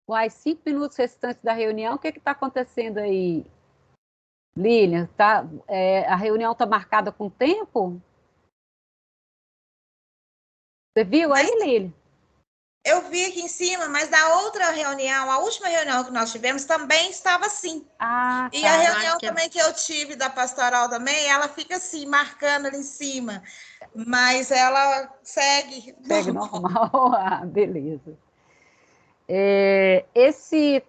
Uai, 5 minutos restantes da reunião, o que está acontecendo aí, Lilian? A reunião está marcada com tempo? Você viu aí, Lilian? Eu vi aqui em cima, mas da outra reunião, a última reunião que nós tivemos, também estava assim. Ah, e tá. a reunião também que eu tive da pastoral também, ela fica assim, marcando ali em cima. Mas ela segue. Segue normal. Ah, beleza. Esses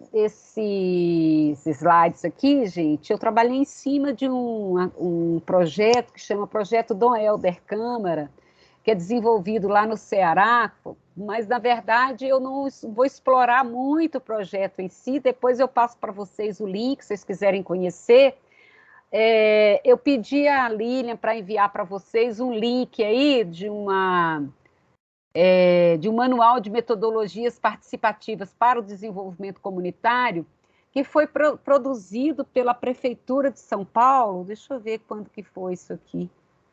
slides aqui, gente, eu trabalhei em cima de um projeto que chama Projeto Dom Helder Câmara, que é desenvolvido lá no Ceará, mas, na verdade, eu não vou explorar muito o projeto em si, depois eu passo para vocês o link, se vocês quiserem conhecer. Eu pedi a Lilian para enviar para vocês um link aí de um manual de metodologias participativas para o desenvolvimento comunitário, que foi produzido pela Prefeitura de São Paulo. Deixa eu ver quando que foi isso aqui.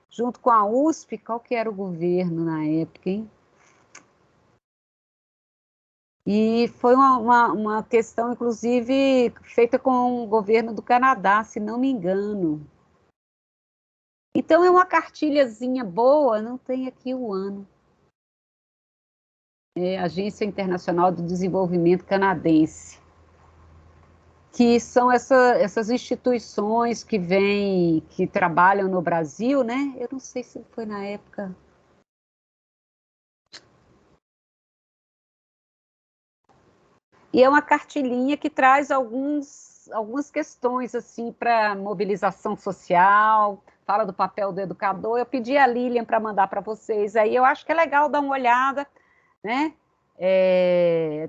Junto com a USP, qual que era o governo na época, hein? E foi uma questão, inclusive, feita com o governo do Canadá, se não me engano. Então, é uma cartilhazinha boa, não tem aqui o ano. Agência Internacional do Desenvolvimento Canadense, que são essas instituições que trabalham no Brasil, né? Eu não sei se foi na época. E é uma cartilhinha que traz algumas questões assim para mobilização social, fala do papel do educador. Eu pedi a Lilian para mandar para vocês aí, eu acho que é legal dar uma olhada, né?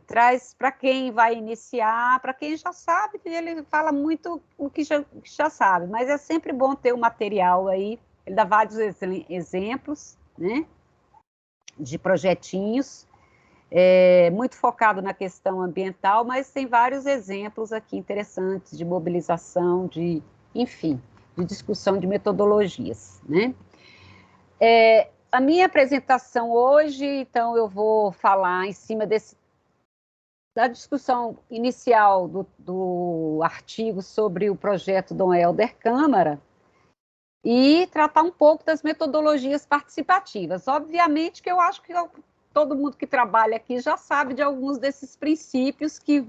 Traz para quem vai iniciar, para quem já sabe, ele fala muito o que já sabe, mas é sempre bom ter o material aí, ele dá vários exemplos, né, de projetinhos, muito focado na questão ambiental, mas tem vários exemplos aqui interessantes de mobilização, enfim, de discussão de metodologias, né. A minha apresentação hoje, então, eu vou falar em cima da discussão inicial do artigo sobre o projeto Dom Helder Câmara e tratar um pouco das metodologias participativas. Obviamente que eu acho que todo mundo que trabalha aqui já sabe de alguns desses princípios que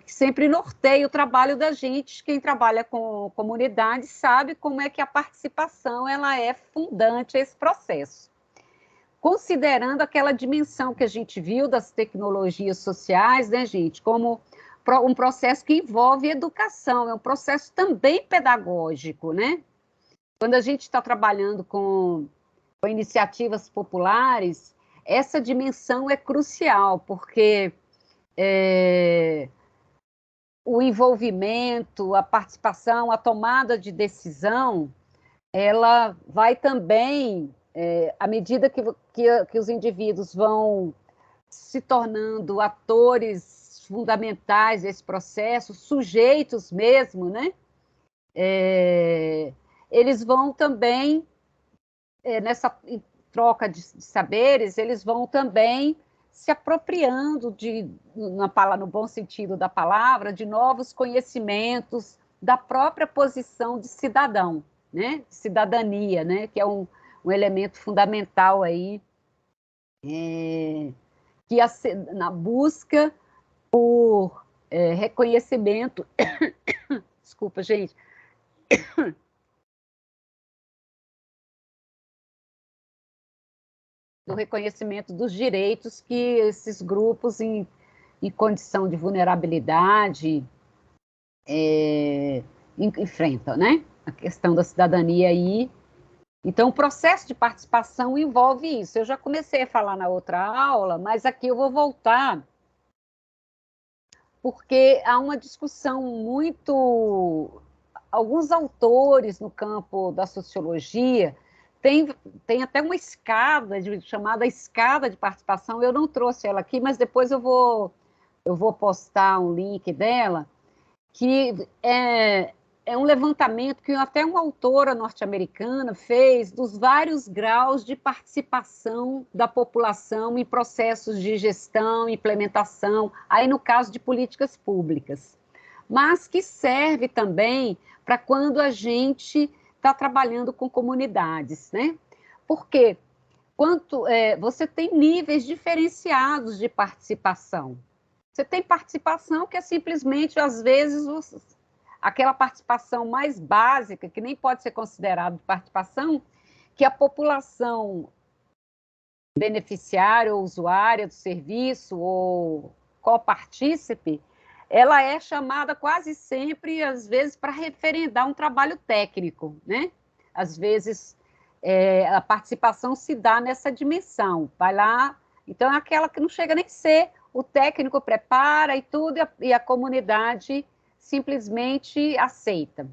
que sempre norteia o trabalho da gente. Quem trabalha com comunidade sabe como é que a participação ela é fundante a esse processo. Considerando aquela dimensão que a gente viu das tecnologias sociais, né, gente, como um processo que envolve educação, é um processo também pedagógico, né? Quando a gente está trabalhando com iniciativas populares, essa dimensão é crucial, porque o envolvimento, a participação, a tomada de decisão, ela vai também, à medida que os indivíduos vão se tornando atores fundamentais desse processo, sujeitos mesmo, né? Eles vão também, nessa troca de saberes, eles vão também se apropriando no bom sentido da palavra, de novos conhecimentos da própria posição de cidadão, né? Cidadania, né? Que é um elemento fundamental aí, que na busca por reconhecimento. Desculpa, gente. Do reconhecimento dos direitos que esses grupos em condição de vulnerabilidade enfrentam, né? A questão da cidadania aí. Então, o processo de participação envolve isso. Eu já comecei a falar na outra aula, mas aqui eu vou voltar, porque há uma discussão muito... Alguns autores no campo da sociologia tem até uma escada, chamada escada de participação. Eu não trouxe ela aqui, mas depois eu vou postar um link dela, que é um levantamento que até uma autora norte-americana fez dos vários graus de participação da população em processos de gestão, implementação, aí no caso de políticas públicas, mas que serve também para quando a gente está trabalhando com comunidades, né? Porque você tem níveis diferenciados de participação. Você tem participação que é simplesmente, às vezes, aquela participação mais básica, que nem pode ser considerada participação, que a população beneficiária ou usuária do serviço ou copartícipe, ela é chamada quase sempre, às vezes, para referendar um trabalho técnico, né? Às vezes, a participação se dá nessa dimensão, vai lá, então é aquela que não chega nem a ser, o técnico prepara e tudo, e a comunidade simplesmente aceita,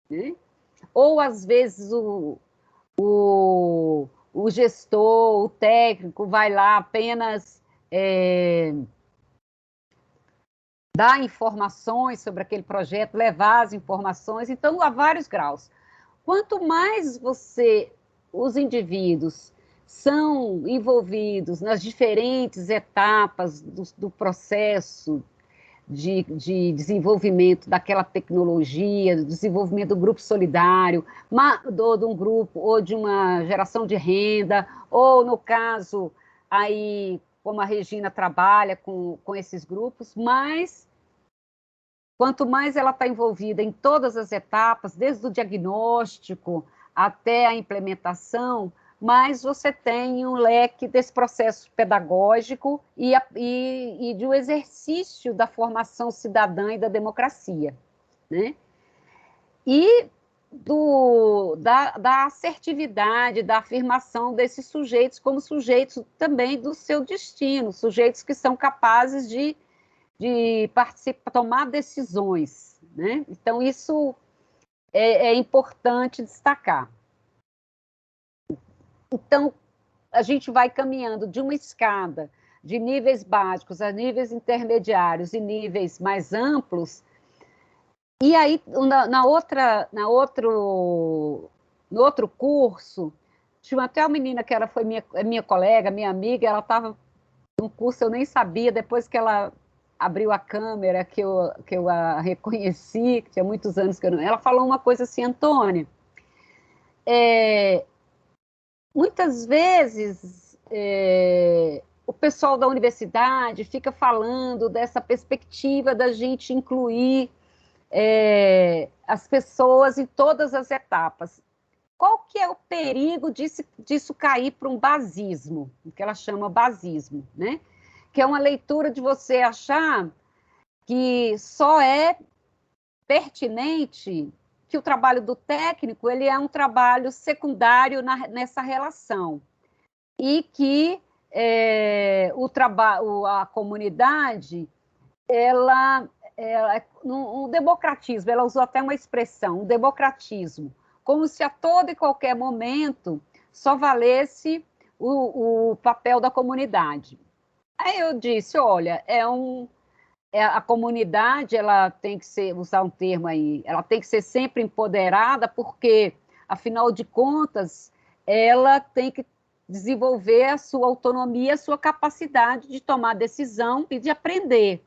né? Ou, às vezes, o gestor, o técnico, vai lá apenas dar informações sobre aquele projeto, levar as informações, então há vários graus. Quanto mais os indivíduos são envolvidos nas diferentes etapas do processo de desenvolvimento daquela tecnologia, do desenvolvimento do grupo solidário, de um grupo, ou de uma geração de renda, ou, no caso, aí, como a Regina trabalha com esses grupos, mas quanto mais ela está envolvida em todas as etapas, desde o diagnóstico até a implementação, mais você tem um leque desse processo pedagógico e de um exercício da formação cidadã e da democracia, né? E da assertividade, da afirmação desses sujeitos como sujeitos também do seu destino, sujeitos que são capazes de participar, tomar decisões, né? Então, isso é importante destacar. Então, a gente vai caminhando de uma escada de níveis básicos a níveis intermediários e níveis mais amplos, e aí, no outro curso, tinha até uma menina que foi minha colega, minha amiga, ela estava num curso, eu nem sabia, depois que ela abriu a câmera, que eu a reconheci, que tinha muitos anos que eu não... Ela falou uma coisa assim, Antônia, muitas vezes o pessoal da universidade fica falando dessa perspectiva da gente incluir as pessoas em todas as etapas. Qual que é o perigo disso cair para um basismo, que ela chama basismo, né? Que é uma leitura de você achar que só é pertinente, que o trabalho do técnico ele é um trabalho secundário nessa relação, e que a comunidade, no democratismo, ela usou até uma expressão, o democratismo, como se a todo e qualquer momento só valesse o papel da comunidade. Aí eu disse, olha, a comunidade, ela tem que ser, usar um termo aí, ela tem que ser sempre empoderada, porque, afinal de contas, ela tem que desenvolver a sua autonomia, a sua capacidade de tomar decisão e de aprender,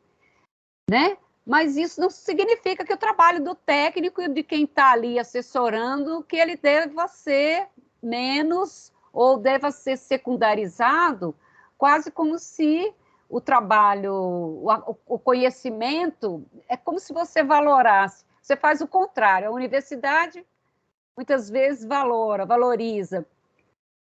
né? Mas isso não significa que o trabalho do técnico e de quem está ali assessorando, que ele deva ser menos ou deva ser secundarizado, quase como se o trabalho, o conhecimento, é como se você valorasse. Você faz o contrário. A universidade, muitas vezes, valoriza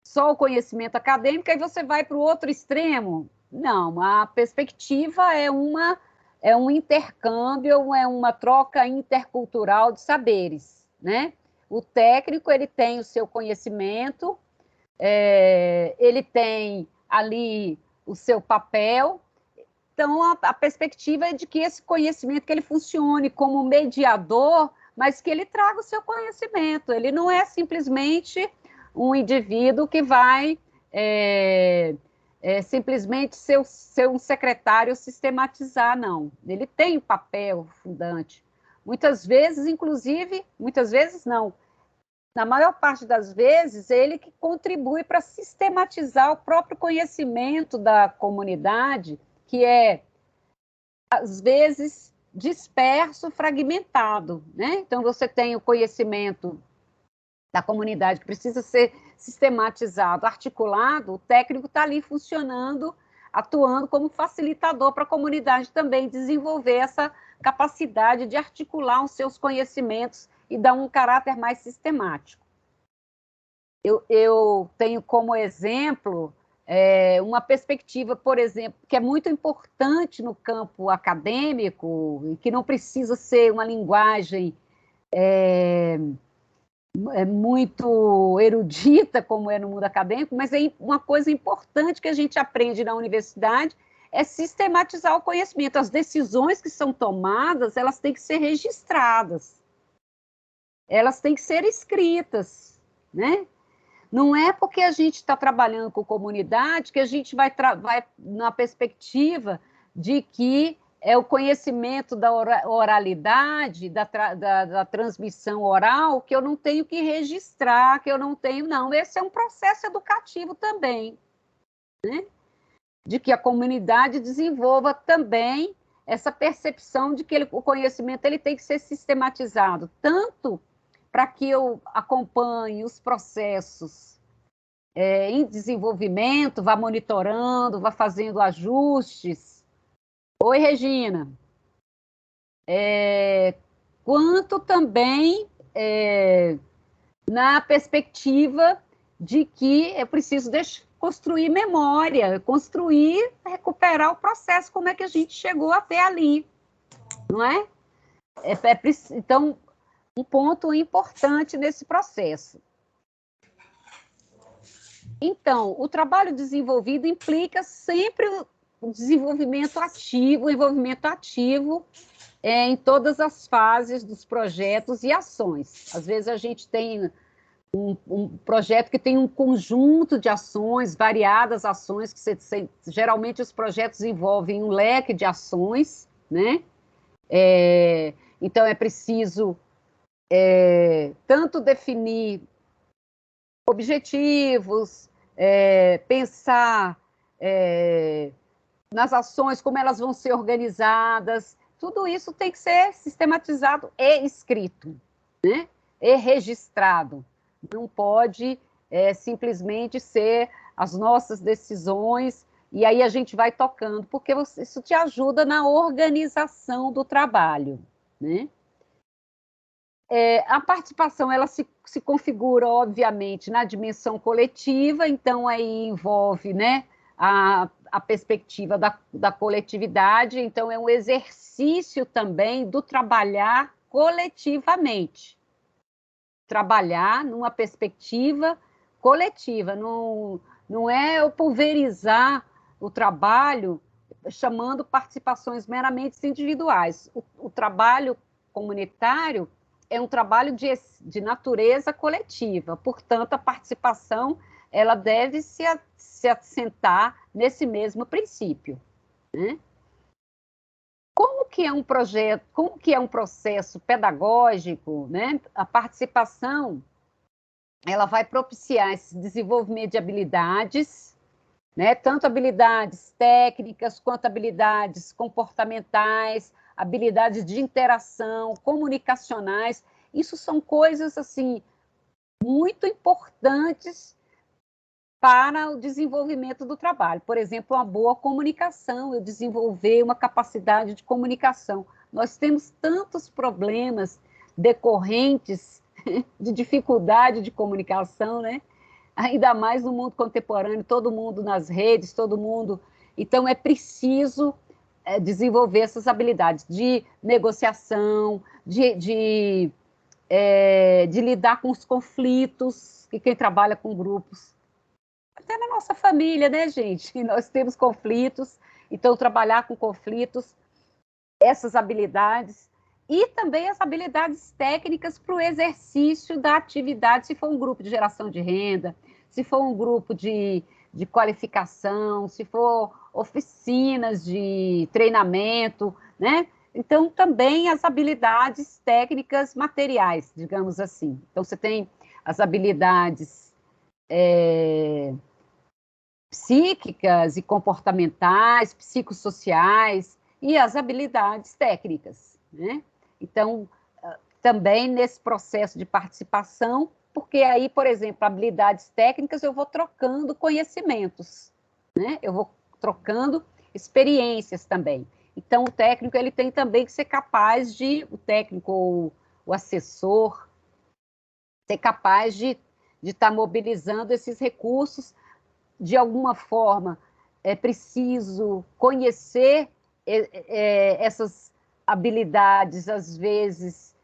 só o conhecimento acadêmico, e você vai para o outro extremo. Não, a perspectiva é um intercâmbio, é uma troca intercultural de saberes, né? O técnico, ele tem o seu conhecimento, ele tem ali o seu papel, então a perspectiva é de que esse conhecimento, que ele funcione como mediador, mas que ele traga o seu conhecimento, ele não é simplesmente um indivíduo que vai simplesmente ser um secretário sistematizar, não. Ele tem um papel fundante, Muitas vezes, inclusive, muitas vezes não, na maior parte das vezes, é ele que contribui para sistematizar o próprio conhecimento da comunidade, que é, às vezes, disperso, fragmentado, né? Então, você tem o conhecimento da comunidade que precisa ser sistematizado, articulado, o técnico está ali funcionando, atuando como facilitador para a comunidade também desenvolver essa capacidade de articular os seus conhecimentos e dar um caráter mais sistemático. Eu tenho como exemplo uma perspectiva, por exemplo, que é muito importante no campo acadêmico, e que não precisa ser uma linguagem muito erudita, como é no mundo acadêmico, mas é uma coisa importante que a gente aprende na universidade é sistematizar o conhecimento. As decisões que são tomadas, elas têm que ser registradas, elas têm que ser escritas, né? Não é porque a gente está trabalhando com comunidade que a gente vai na perspectiva de que é o conhecimento da oralidade, da transmissão oral, que eu não tenho que registrar, que eu não tenho, não. Esse é um processo educativo também, né? De que a comunidade desenvolva também essa percepção de que o conhecimento ele tem que ser sistematizado, tanto para que eu acompanhe os processos em desenvolvimento, vá monitorando, vá fazendo ajustes. Oi, Regina. Quanto também na perspectiva de que eu preciso construir memória, recuperar o processo, como é que a gente chegou até ali, não é? Então, um ponto importante nesse processo. Então, o trabalho desenvolvido implica sempre o desenvolvimento ativo, em todas as fases dos projetos e ações. Às vezes a gente tem um projeto que tem um conjunto de ações, variadas ações, geralmente os projetos envolvem um leque de ações, né? Então é preciso tanto definir objetivos, pensar nas ações, como elas vão ser organizadas, tudo isso tem que ser sistematizado e escrito, né? E registrado. Não pode simplesmente ser as nossas decisões e aí a gente vai tocando, porque isso te ajuda na organização do trabalho, né? A participação ela se configura, obviamente, na dimensão coletiva, então aí envolve, né, a perspectiva da coletividade, então é um exercício também do trabalhar coletivamente. Trabalhar numa perspectiva coletiva, não é eu pulverizar o trabalho chamando participações meramente individuais. O trabalho comunitário é um trabalho de natureza coletiva, portanto, a participação ela deve se assentar nesse mesmo princípio, né? Como que é um projeto, como que é um processo pedagógico, né? A participação ela vai propiciar esse desenvolvimento de habilidades, né? Tanto habilidades técnicas quanto habilidades comportamentais, habilidades de interação, comunicacionais. Isso são coisas assim muito importantes para o desenvolvimento do trabalho. Por exemplo, uma boa comunicação, eu desenvolver uma capacidade de comunicação. Nós temos tantos problemas decorrentes de dificuldade de comunicação, né? Ainda mais no mundo contemporâneo, todo mundo nas redes, todo mundo. Então, é preciso desenvolver essas habilidades de negociação, de lidar com os conflitos, que quem trabalha com grupos, até na nossa família, né, gente? Nós temos conflitos, então trabalhar com conflitos, essas habilidades, e também as habilidades técnicas para o exercício da atividade, se for um grupo de geração de renda, se for um grupo de qualificação, se for oficinas de treinamento, né? Então, também as habilidades técnicas materiais, digamos assim. Então, você tem as habilidades psíquicas e comportamentais, psicossociais e as habilidades técnicas, né? Então, também nesse processo de participação, porque aí, por exemplo, habilidades técnicas, eu vou trocando conhecimentos, né? Eu vou trocando experiências também. Então, o técnico ele tem também que ser capaz de, o técnico ou o assessor, ser capaz de estar mobilizando esses recursos. De alguma forma, é preciso conhecer essas habilidades, às vezes,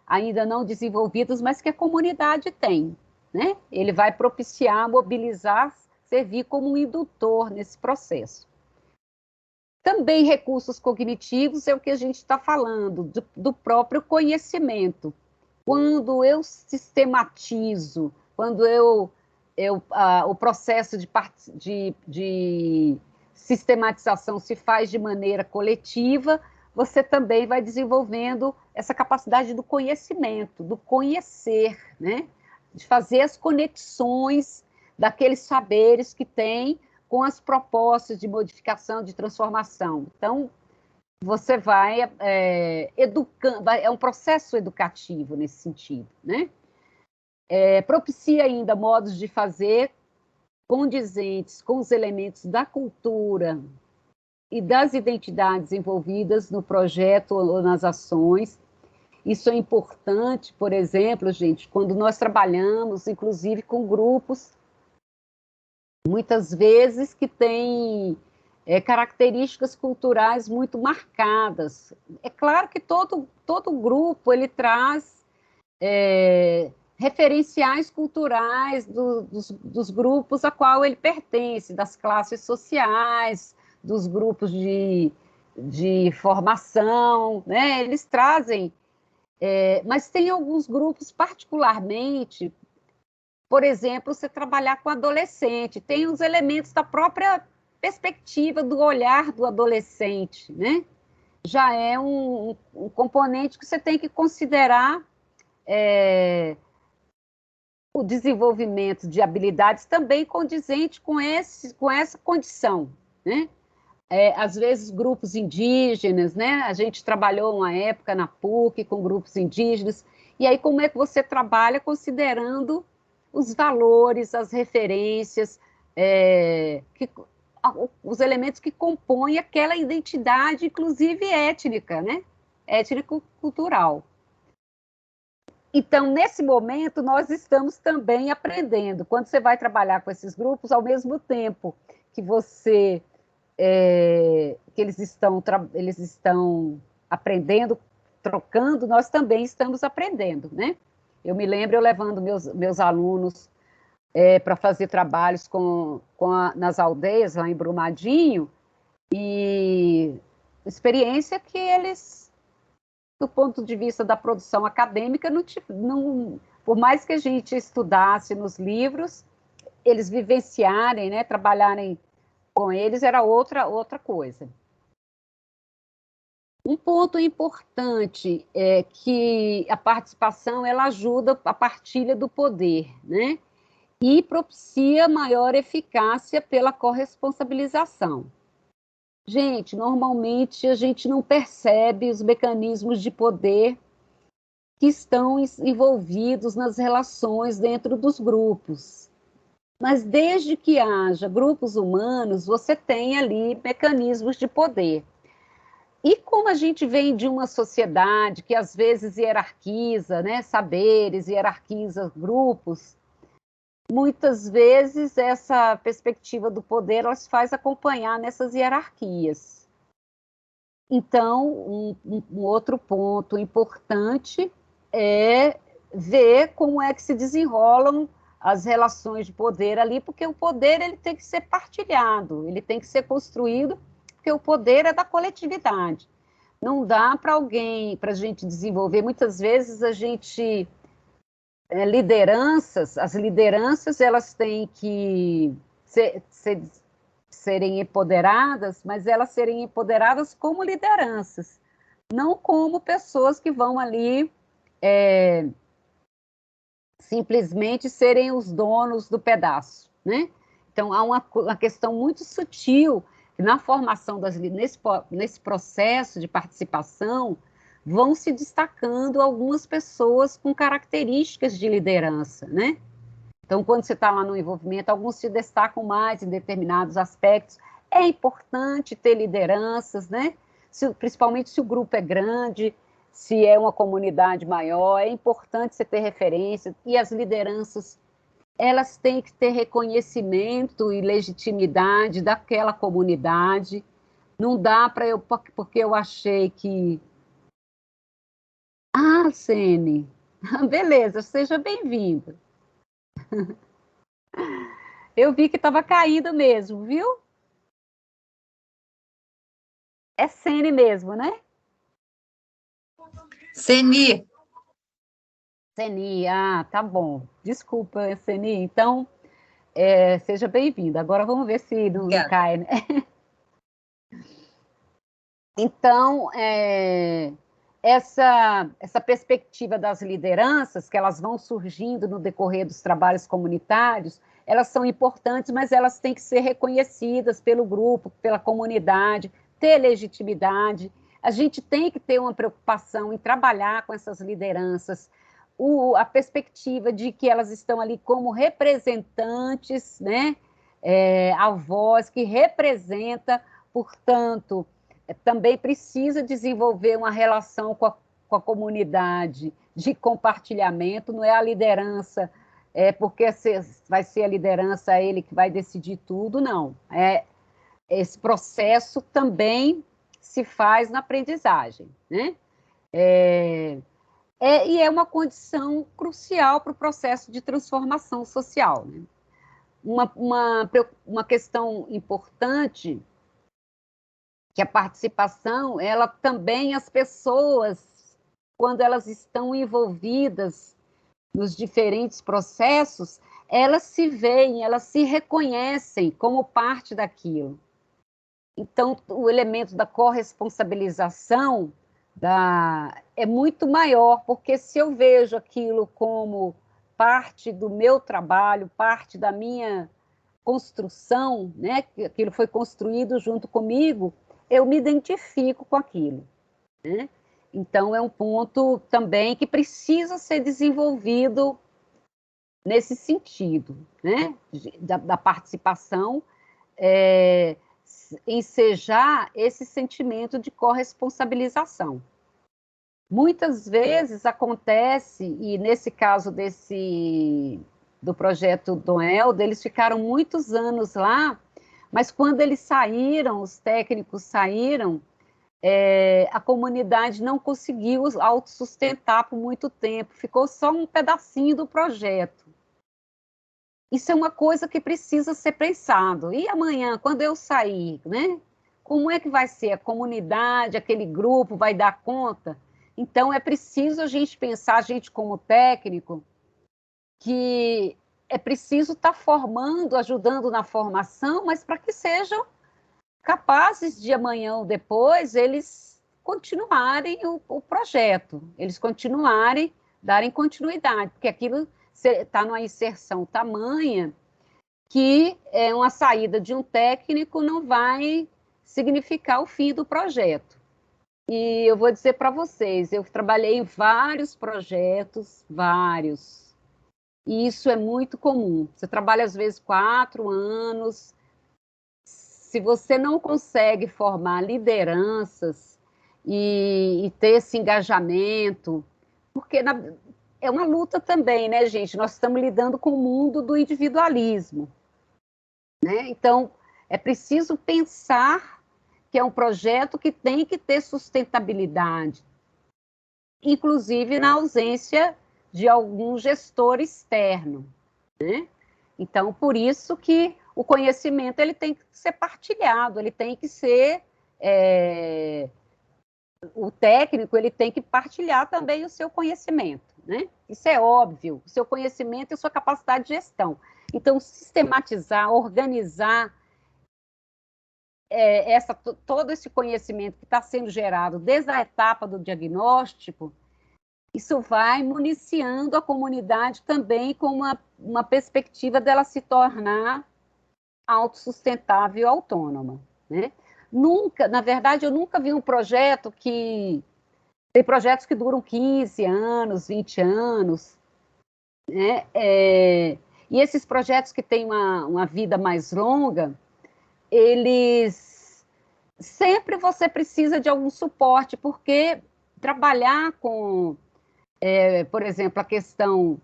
ainda não desenvolvidas, mas que a comunidade tem, né? Ele vai propiciar, mobilizar, servir como um indutor nesse processo. Também recursos cognitivos é o que a gente está falando, do próprio conhecimento. Quando eu sistematizo, quando o processo de sistematização se faz de maneira coletiva, você também vai desenvolvendo essa capacidade do conhecimento, do conhecer, né? De fazer as conexões daqueles saberes que tem com as propostas de modificação, de transformação. Então, você vai educando, é um processo educativo nesse sentido, né? Propicia ainda modos de fazer condizentes com os elementos da cultura e das identidades envolvidas no projeto ou nas ações. Isso é importante, por exemplo, gente, quando nós trabalhamos, inclusive, com grupos, muitas vezes que têm características culturais muito marcadas. É claro que todo grupo ele traz referenciais culturais dos grupos a qual ele pertence, das classes sociais, dos grupos de formação, né? Eles trazem, mas tem alguns grupos particularmente, por exemplo, você trabalhar com adolescente, tem os elementos da própria perspectiva do olhar do adolescente, né? Já é um componente que você tem que considerar o desenvolvimento de habilidades também condizente com essa condição, né? Às vezes grupos indígenas, né? A gente trabalhou uma época na PUC com grupos indígenas, e aí como é que você trabalha considerando os valores, as referências, os elementos que compõem aquela identidade, inclusive étnica, né? Étnico-cultural. Então, nesse momento, nós estamos também aprendendo. Quando você vai trabalhar com esses grupos, ao mesmo tempo que que eles estão aprendendo, trocando, nós também estamos aprendendo, né? Eu me lembro eu levando meus alunos para fazer trabalhos nas aldeias, lá em Brumadinho, e experiência que eles, do ponto de vista da produção acadêmica, por mais que a gente estudasse nos livros, eles vivenciarem, né, trabalharem com eles, era outra coisa. Um ponto importante é que a participação ela ajuda a partilha do poder, né? E propicia maior eficácia pela corresponsabilização. Gente, normalmente a gente não percebe os mecanismos de poder que estão envolvidos nas relações dentro dos grupos. Mas desde que haja grupos humanos, você tem ali mecanismos de poder. E como a gente vem de uma sociedade que às vezes hierarquiza, né, saberes, hierarquiza grupos, muitas vezes essa perspectiva do poder ela se faz acompanhar nessas hierarquias. Então, um outro ponto importante é ver como é que se desenrolam as relações de poder ali, porque o poder ele tem que ser partilhado, ele tem que ser construído, porque o poder é da coletividade. Não dá para a gente desenvolver, muitas vezes a gente as lideranças elas têm que ser serem empoderadas, mas elas serem empoderadas como lideranças, não como pessoas que vão ali simplesmente serem os donos do pedaço, né? Então, há uma questão muito sutil que na formação nesse processo de participação vão se destacando algumas pessoas com características de liderança, né? Então, quando você está lá no envolvimento, alguns se destacam mais em determinados aspectos. É importante ter lideranças, né? Principalmente se o grupo é grande, se é uma comunidade maior, é importante você ter referência. E as lideranças, elas têm que ter reconhecimento e legitimidade daquela comunidade. Não dá para eu, porque eu achei que... Ah, Sene, beleza, seja bem-vinda. Eu vi que estava caído mesmo, viu? É Sene mesmo, né? Seni. Seni, ah, tá bom. Desculpa, Seni. Então, seja bem-vinda. Agora vamos ver se não cai, né? Então, essa perspectiva das lideranças, que elas vão surgindo no decorrer dos trabalhos comunitários, elas são importantes, mas elas têm que ser reconhecidas pelo grupo, pela comunidade, ter legitimidade. A gente tem que ter uma preocupação em trabalhar com essas lideranças, a perspectiva de que elas estão ali como representantes, né? A voz que representa, portanto, também precisa desenvolver uma relação com a comunidade de compartilhamento, não é a liderança, porque vai ser a liderança ele que vai decidir tudo, não. Esse processo também se faz na aprendizagem, né? E é uma condição crucial para o processo de transformação social, né? Uma questão importante que a participação, ela também, as pessoas, quando elas estão envolvidas nos diferentes processos, elas se veem, elas se reconhecem como parte daquilo. Então, o elemento da corresponsabilização é muito maior, porque se eu vejo aquilo como parte do meu trabalho, parte da minha construção, né, que aquilo foi construído junto comigo, eu me identifico com aquilo, né? Então, é um ponto também que precisa ser desenvolvido nesse sentido, né? Da participação, ensejar esse sentimento de corresponsabilização. Muitas vezes acontece, e nesse caso do projeto Dom Helder, eles ficaram muitos anos lá, mas quando eles saíram, os técnicos saíram, a comunidade não conseguiu autossustentar por muito tempo, ficou só um pedacinho do projeto. Isso é uma coisa que precisa ser pensado. E amanhã, quando eu sair, né? Como é que vai ser? A comunidade, aquele grupo vai dar conta? Então, é preciso a gente pensar, a gente como técnico, que é preciso estar formando, ajudando na formação, mas para que sejam capazes de amanhã ou depois eles continuarem o projeto, eles continuarem, darem continuidade, porque aquilo está numa inserção tamanha que uma saída de um técnico não vai significar o fim do projeto. E eu vou dizer para vocês, eu trabalhei em vários projetos, vários, e isso é muito comum. Você trabalha, às vezes, 4 anos, se você não consegue formar lideranças e ter esse engajamento, porque é uma luta também, né, gente? Nós estamos lidando com o mundo do individualismo, né? Então, é preciso pensar que é um projeto que tem que ter sustentabilidade, inclusive na ausência de algum gestor externo, né? Então, por isso que o conhecimento ele tem que ser partilhado, ele tem que ser... o técnico ele tem que partilhar também o seu conhecimento, né? Isso é óbvio, o seu conhecimento e a sua capacidade de gestão. Então, sistematizar, organizar todo esse conhecimento que está sendo gerado desde a etapa do diagnóstico, isso vai municiando a comunidade também com uma perspectiva dela se tornar autossustentável e autônoma, né? Nunca, na verdade, eu nunca vi um projeto que... Tem projetos que duram 15 anos, 20 anos, né? E esses projetos que têm uma vida mais longa, eles... Sempre você precisa de algum suporte, porque trabalhar com, por exemplo, a questão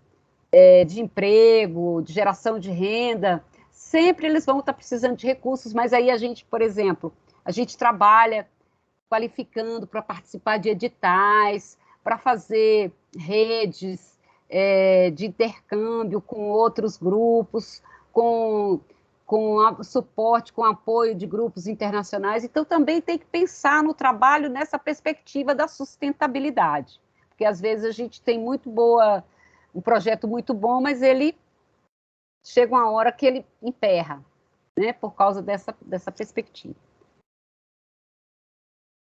de emprego, de geração de renda, sempre eles vão estar precisando de recursos, mas aí a gente, por exemplo, a gente trabalha qualificando para participar de editais, para fazer redes de intercâmbio com outros grupos, com suporte, com apoio de grupos internacionais. Então, também tem que pensar no trabalho nessa perspectiva da sustentabilidade, porque às vezes a gente tem um projeto muito bom, mas ele chega uma hora que ele emperra, né, por causa dessa perspectiva.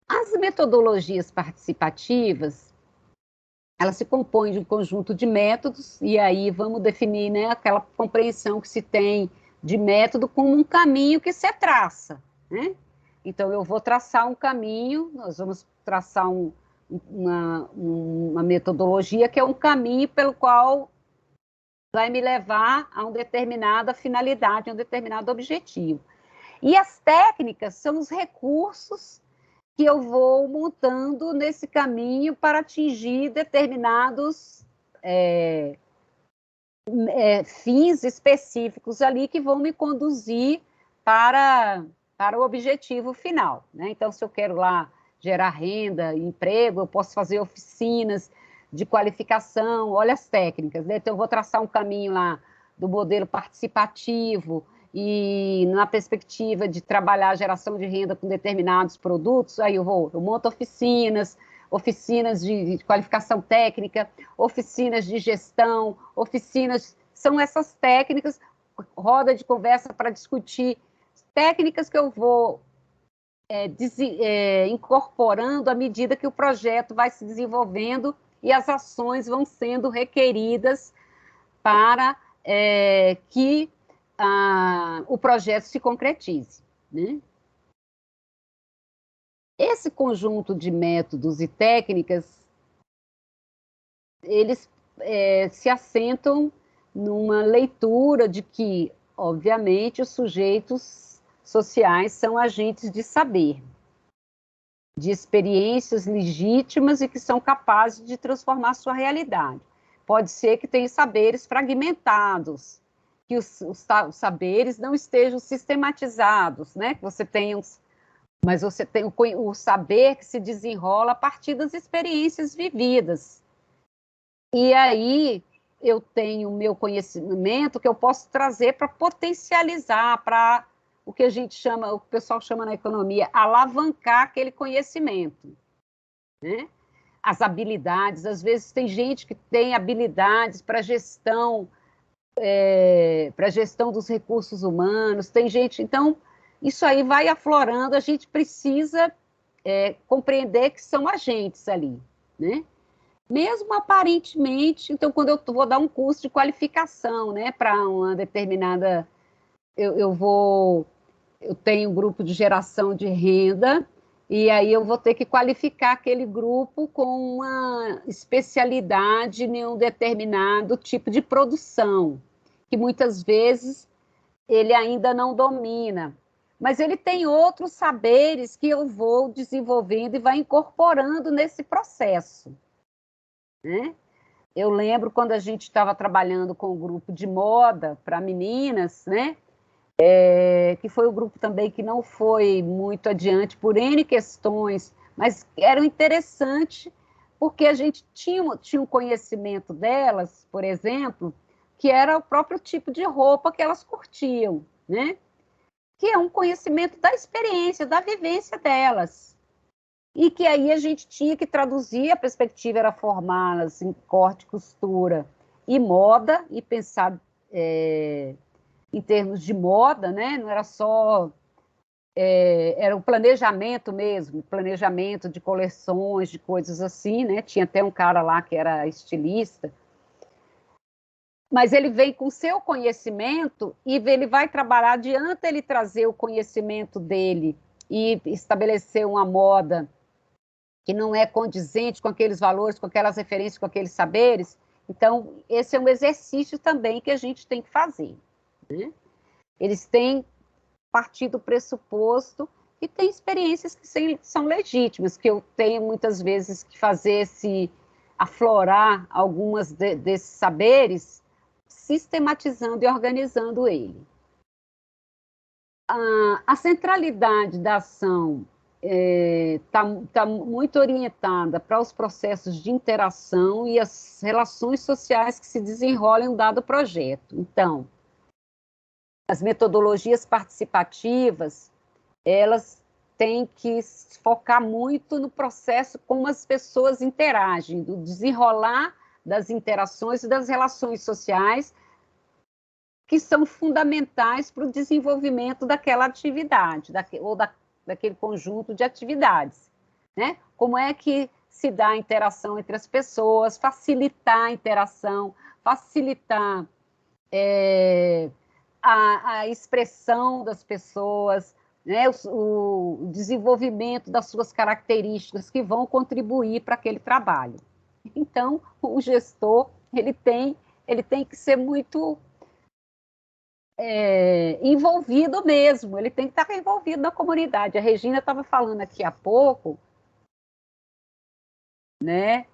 As metodologias participativas, elas se compõem de um conjunto de métodos, e aí vamos definir, né, aquela compreensão que se tem de método como um caminho que se traça, né? Então, eu vou traçar um caminho, nós vamos traçar uma metodologia que é um caminho pelo qual vai me levar a uma determinada finalidade, a um determinado objetivo. E as técnicas são os recursos que eu vou montando nesse caminho para atingir determinados fins específicos ali que vão me conduzir para o objetivo final, né? Então, se eu quero lá gerar renda, emprego, eu posso fazer oficinas de qualificação, olha as técnicas, né? Então, eu vou traçar um caminho lá do modelo participativo e na perspectiva de trabalhar a geração de renda com determinados produtos, aí eu monto oficinas de qualificação técnica, oficinas de gestão, são essas técnicas, roda de conversa para discutir técnicas que eu vou incorporando à medida que o projeto vai se desenvolvendo e as ações vão sendo requeridas para que o projeto se concretize, né? Esse conjunto de métodos e técnicas, eles se assentam numa leitura de que, obviamente, os sujeitos sociais são agentes de saber, de experiências legítimas e que são capazes de transformar sua realidade. Pode ser que tenham saberes fragmentados, que os saberes não estejam sistematizados, né? Mas você tem o saber que se desenrola a partir das experiências vividas. E aí eu tenho o meu conhecimento que eu posso trazer para potencializar, para o que o pessoal chama na economia, alavancar aquele conhecimento, né? As habilidades, às vezes tem gente que tem habilidades para gestão dos recursos humanos, tem gente, então isso aí vai aflorando, a gente precisa compreender que são agentes ali, né? Mesmo aparentemente, então quando eu vou dar um curso de qualificação, né, para uma determinada, eu tenho um grupo de geração de renda, e aí eu vou ter que qualificar aquele grupo com uma especialidade em um determinado tipo de produção, que muitas vezes ele ainda não domina, mas ele tem outros saberes que eu vou desenvolvendo e vai incorporando nesse processo, né? Eu lembro quando a gente estava trabalhando com o grupo de moda para meninas, né? Que foi o grupo também que não foi muito adiante por N questões, mas era interessante porque a gente tinha um conhecimento delas, por exemplo, que era o próprio tipo de roupa que elas curtiam, né? Que é um conhecimento da experiência, da vivência delas. E que aí a gente tinha que traduzir, a perspectiva era formá-las em corte, costura e moda, e pensar em termos de moda, né? Não era só era o planejamento mesmo, planejamento de coleções, de coisas assim, né? Tinha até um cara lá que era estilista, mas ele vem com seu conhecimento e ele vai trabalhar, adianta ele trazer o conhecimento dele e estabelecer uma moda que não é condizente com aqueles valores, com aquelas referências, com aqueles saberes. Então, esse é um exercício também que a gente tem que fazer, né? Eles têm partido do pressuposto e tem experiências que são legítimas, que eu tenho muitas vezes que fazer aflorar algumas desses saberes, sistematizando e organizando ele. A centralidade da ação está muito orientada para os processos de interação e as relações sociais que se desenrolam em um dado projeto. Então, as metodologias participativas, elas têm que focar muito no processo como as pessoas interagem, do desenrolar das interações e das relações sociais que são fundamentais para o desenvolvimento daquela atividade, daquele conjunto de atividades, né? Como é que se dá a interação entre as pessoas, facilitar a interação, facilitar a expressão das pessoas, né? O desenvolvimento das suas características que vão contribuir para aquele trabalho. Então, o gestor, ele tem que ser muito envolvido mesmo, ele tem que estar envolvido na comunidade. A Regina estava falando aqui há pouco, né,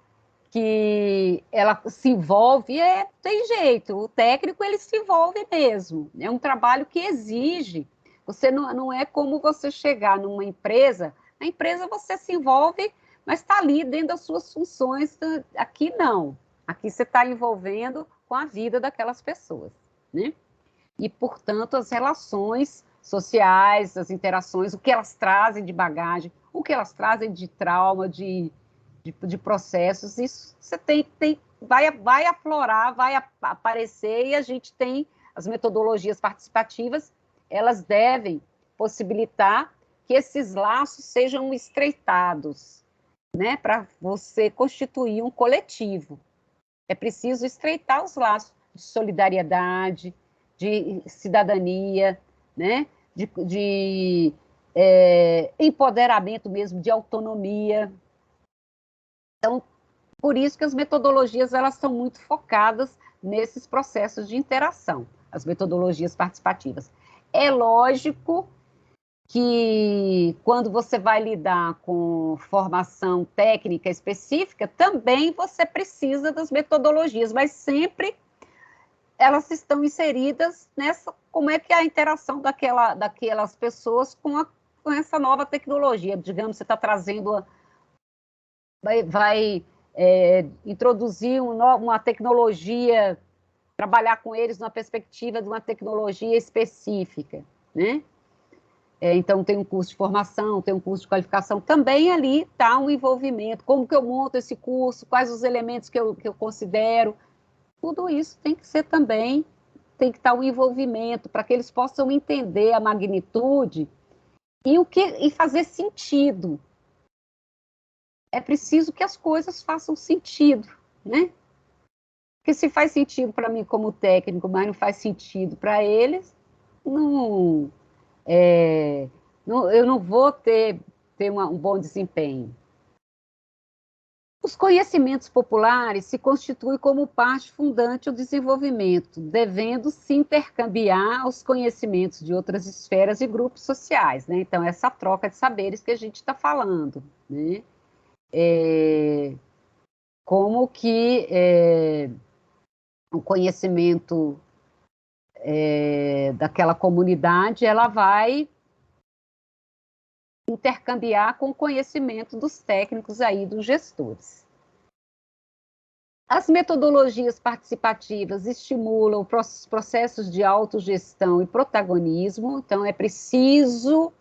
que ela se envolve, tem jeito, o técnico ele se envolve mesmo, é um trabalho que exige, você não é como você chegar numa empresa, na empresa você se envolve, mas está ali dentro das suas funções, aqui não, aqui você está envolvendo com a vida daquelas pessoas, né? E, portanto, as relações sociais, as interações, o que elas trazem de bagagem, o que elas trazem de trauma, de processos, isso você vai aflorar, vai aparecer, e a gente tem as metodologias participativas, elas devem possibilitar que esses laços sejam estreitados, né, para você constituir um coletivo. É preciso estreitar os laços de solidariedade, de cidadania, né? de empoderamento mesmo, de autonomia. Então, por isso que as metodologias elas são muito focadas nesses processos de interação, as metodologias participativas. É lógico que quando você vai lidar com formação técnica específica, também você precisa das metodologias, mas sempre elas estão inseridas nessa, como é que é a interação daquelas pessoas com essa nova tecnologia. Digamos, você está trazendo, vai introduzir uma tecnologia, trabalhar com eles numa perspectiva de uma tecnologia específica, né? Então, tem um curso de formação, tem um curso de qualificação, também ali está um envolvimento, como que eu monto esse curso, quais os elementos que eu considero, tudo isso tem que ser também, tem que estar um envolvimento, para que eles possam entender a magnitude e fazer sentido. É preciso que as coisas façam sentido, né? Porque se faz sentido para mim como técnico, mas não faz sentido para eles, eu não vou ter um bom desempenho. Os conhecimentos populares se constituem como parte fundante do desenvolvimento, devendo se intercambiar os conhecimentos de outras esferas e grupos sociais, né? Então, essa troca de saberes que a gente está falando, né? Como que o conhecimento daquela comunidade, ela vai intercambiar com o conhecimento dos técnicos aí, dos gestores. As metodologias participativas estimulam os processos de autogestão e protagonismo, então é preciso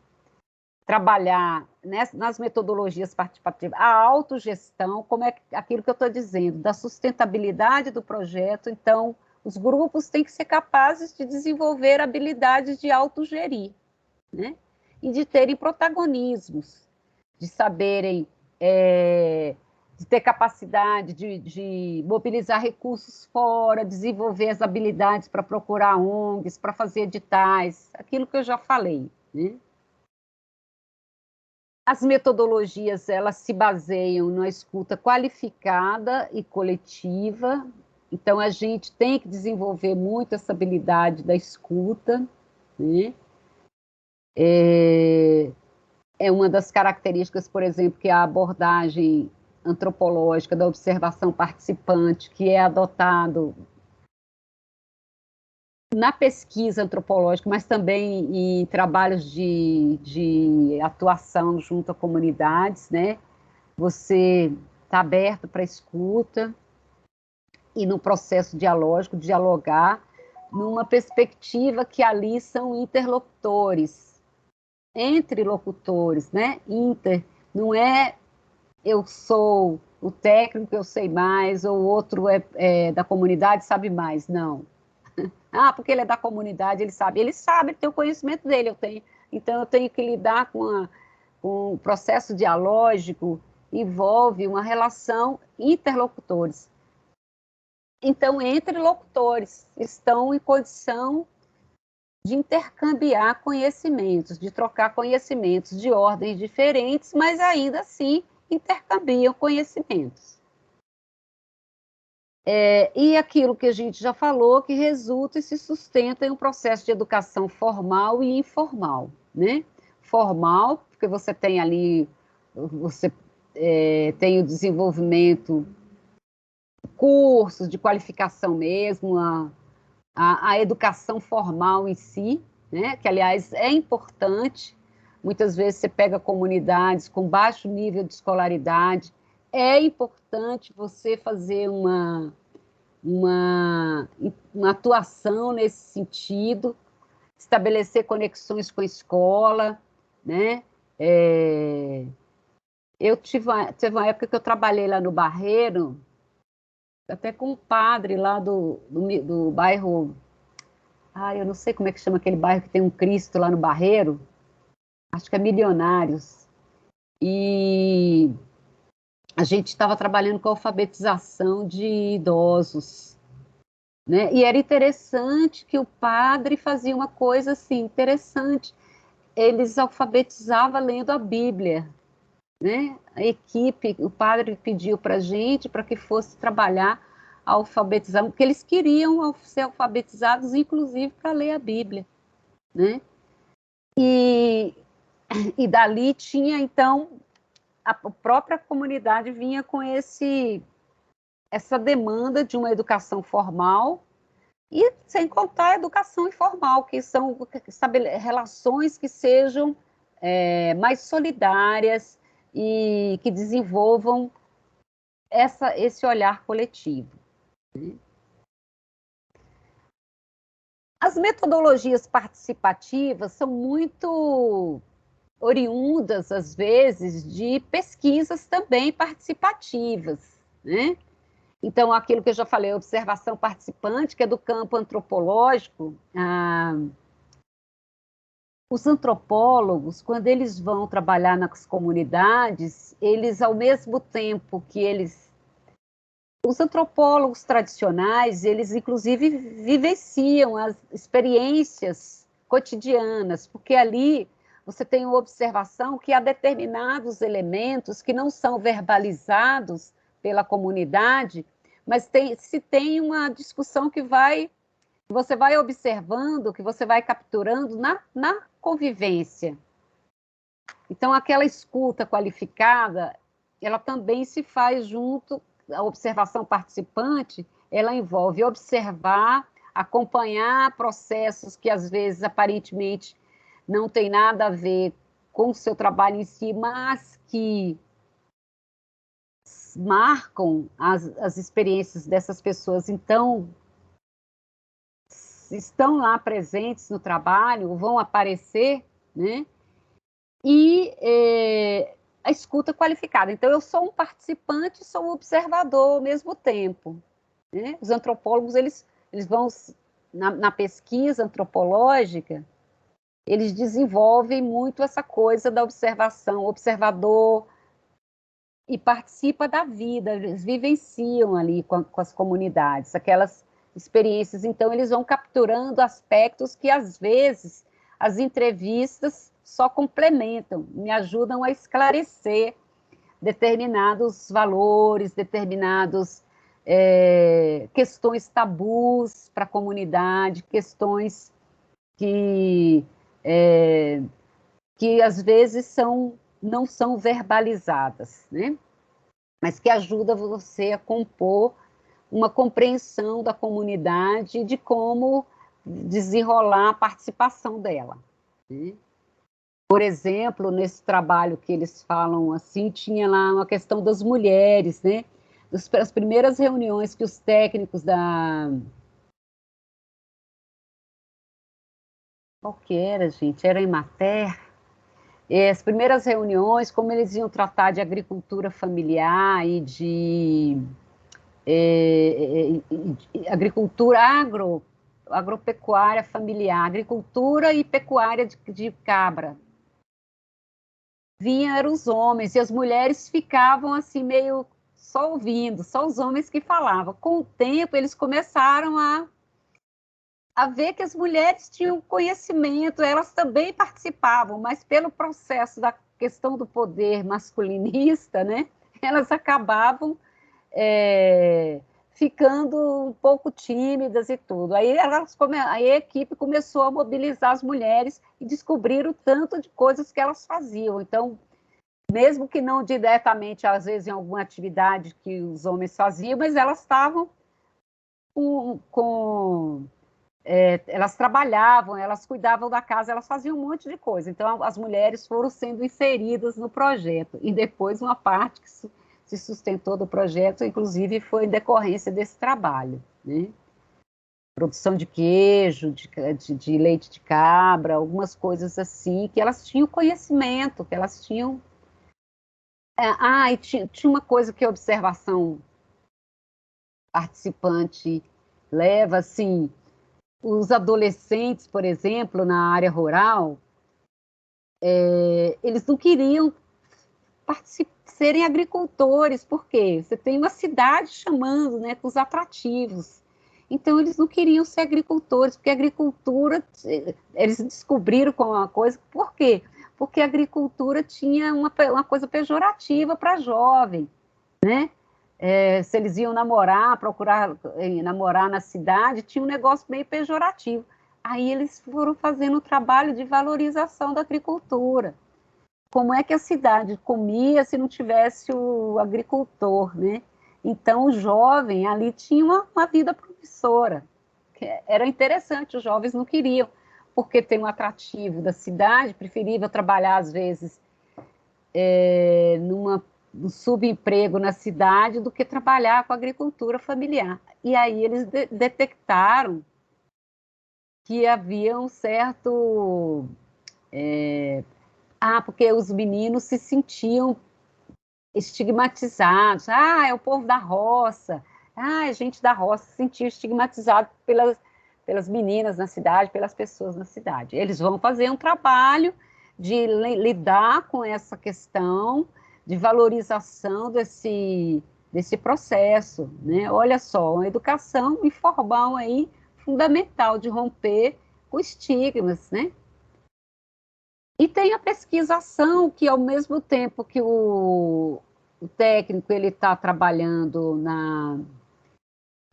trabalhar nas metodologias participativas a autogestão, como é aquilo que eu estou dizendo, da sustentabilidade do projeto. Então, os grupos têm que ser capazes de desenvolver habilidades de autogerir, né? e de terem protagonismos, de saberem, de ter capacidade de mobilizar recursos fora, desenvolver as habilidades para procurar ONGs, para fazer editais, aquilo que eu já falei, né? As metodologias, elas se baseiam na escuta qualificada e coletiva, então a gente tem que desenvolver muito essa habilidade da escuta, né? É uma das características, por exemplo, que a abordagem antropológica da observação participante, que é adotado na pesquisa antropológica, mas também em trabalhos de atuação junto a comunidades, né? Você está aberto para escuta e no processo dialógico, dialogar numa perspectiva que ali são interlocutores, entre locutores, né? Não é eu sou o técnico, eu sei mais, ou o outro é da comunidade, sabe mais, não. Ah, porque ele é da comunidade, ele sabe, ele tem o conhecimento dele, eu tenho. Então, eu tenho que lidar com o processo dialógico, envolve uma relação interlocutores. Então, entre locutores, estão em condição de intercambiar conhecimentos, de trocar conhecimentos de ordens diferentes, mas ainda assim intercambiam conhecimentos. E aquilo que a gente já falou, que resulta e se sustenta em um processo de educação formal e informal, né? Formal, porque você tem ali, você tem o desenvolvimento, cursos de qualificação mesmo, a educação formal em si, né? Que, aliás, é importante. Muitas vezes você pega comunidades com baixo nível de escolaridade, é importante você fazer uma atuação nesse sentido, estabelecer conexões com a escola, né? Eu teve uma época que eu trabalhei lá no Barreiro, até com um padre lá do bairro, eu não sei como é que chama aquele bairro que tem um Cristo lá no Barreiro, acho que é Milionários, e a gente estava trabalhando com a alfabetização de idosos, né? E era interessante que o padre fazia uma coisa assim, interessante. Eles alfabetizavam lendo a Bíblia, né? A equipe, o padre pediu para a gente para que fosse trabalhar a alfabetização, porque eles queriam ser alfabetizados, inclusive para ler a Bíblia, né? E dali tinha, então, a própria comunidade vinha com essa demanda de uma educação formal, e sem contar a educação informal, que são relações que sejam mais solidárias e que desenvolvam esse olhar coletivo. As metodologias participativas são muito oriundas, às vezes, de pesquisas também participativas, né? Então, aquilo que eu já falei, observação participante, que é do campo antropológico, os antropólogos, quando eles vão trabalhar nas comunidades, eles, ao mesmo tempo que os antropólogos tradicionais, eles, inclusive, vivenciam as experiências cotidianas, porque ali você tem uma observação que há determinados elementos que não são verbalizados pela comunidade, mas se tem uma discussão que você vai observando, que você vai capturando na convivência. Então, aquela escuta qualificada, ela também se faz junto, a observação participante, ela envolve observar, acompanhar processos que, às vezes, aparentemente, não tem nada a ver com o seu trabalho em si, mas que marcam as experiências dessas pessoas. Então, estão lá presentes no trabalho, vão aparecer, né? E a escuta qualificada. Então, eu sou um participante e sou um observador ao mesmo tempo, né? Os antropólogos, eles vão, na pesquisa antropológica, eles desenvolvem muito essa coisa da observação, observador, e participa da vida, eles vivenciam ali com as comunidades, aquelas experiências. Então, eles vão capturando aspectos que, às vezes, as entrevistas só complementam, me ajudam a esclarecer determinados valores, determinados questões tabus para a comunidade, questões que às vezes não são verbalizadas, né? Mas que ajuda você a compor uma compreensão da comunidade de como desenrolar a participação dela, né? Por exemplo, nesse trabalho que eles falam assim, tinha lá uma questão das mulheres, né? As primeiras reuniões que os técnicos da... Qual que era, gente? Era Emater? As primeiras reuniões, como eles iam tratar de agricultura familiar e de agricultura agropecuária familiar, agricultura e pecuária de cabra. Vinham eram os homens, e as mulheres ficavam assim meio só ouvindo, só os homens que falavam. Com o tempo, eles começaram a ver que as mulheres tinham conhecimento, elas também participavam, mas pelo processo da questão do poder masculinista, né, elas acabavam ficando um pouco tímidas e tudo. Aí a equipe começou a mobilizar as mulheres e descobriram o tanto de coisas que elas faziam. Então, mesmo que não diretamente, às vezes, em alguma atividade que os homens faziam, mas elas estavam elas trabalhavam, elas cuidavam da casa, elas faziam um monte de coisa. Então, as mulheres foram sendo inseridas no projeto. E depois, uma parte que se sustentou do projeto, inclusive, foi em decorrência desse trabalho, né? Produção de queijo, de leite de cabra, algumas coisas assim, que elas tinham conhecimento, que elas tinham... e tinha uma coisa que a observação participante leva, assim, os adolescentes, por exemplo, na área rural, eles não queriam serem agricultores, porque você tem uma cidade chamando, né, com os atrativos. Então, eles não queriam ser agricultores, porque a agricultura, eles descobriram com uma coisa, por quê? Porque a agricultura tinha uma coisa pejorativa para jovem, né? Se eles iam procurar namorar na cidade, tinha um negócio meio pejorativo. Aí eles foram fazendo um trabalho de valorização da agricultura. Como é que a cidade comia se não tivesse o agricultor, né? Então, o jovem ali tinha uma vida promissora. Era interessante, os jovens não queriam, porque tem um atrativo da cidade, preferível trabalhar, às vezes, um subemprego na cidade do que trabalhar com agricultura familiar. E aí eles detectaram que havia um certo... porque os meninos se sentiam estigmatizados. É o povo da roça. A gente da roça se sentia estigmatizado pelas meninas na cidade, pelas pessoas na cidade. Eles vão fazer um trabalho de lidar com essa questão de valorização desse processo, né? Olha só, uma educação informal aí fundamental de romper com estigmas, né? E tem a pesquisação, que ao mesmo tempo que o técnico ele está trabalhando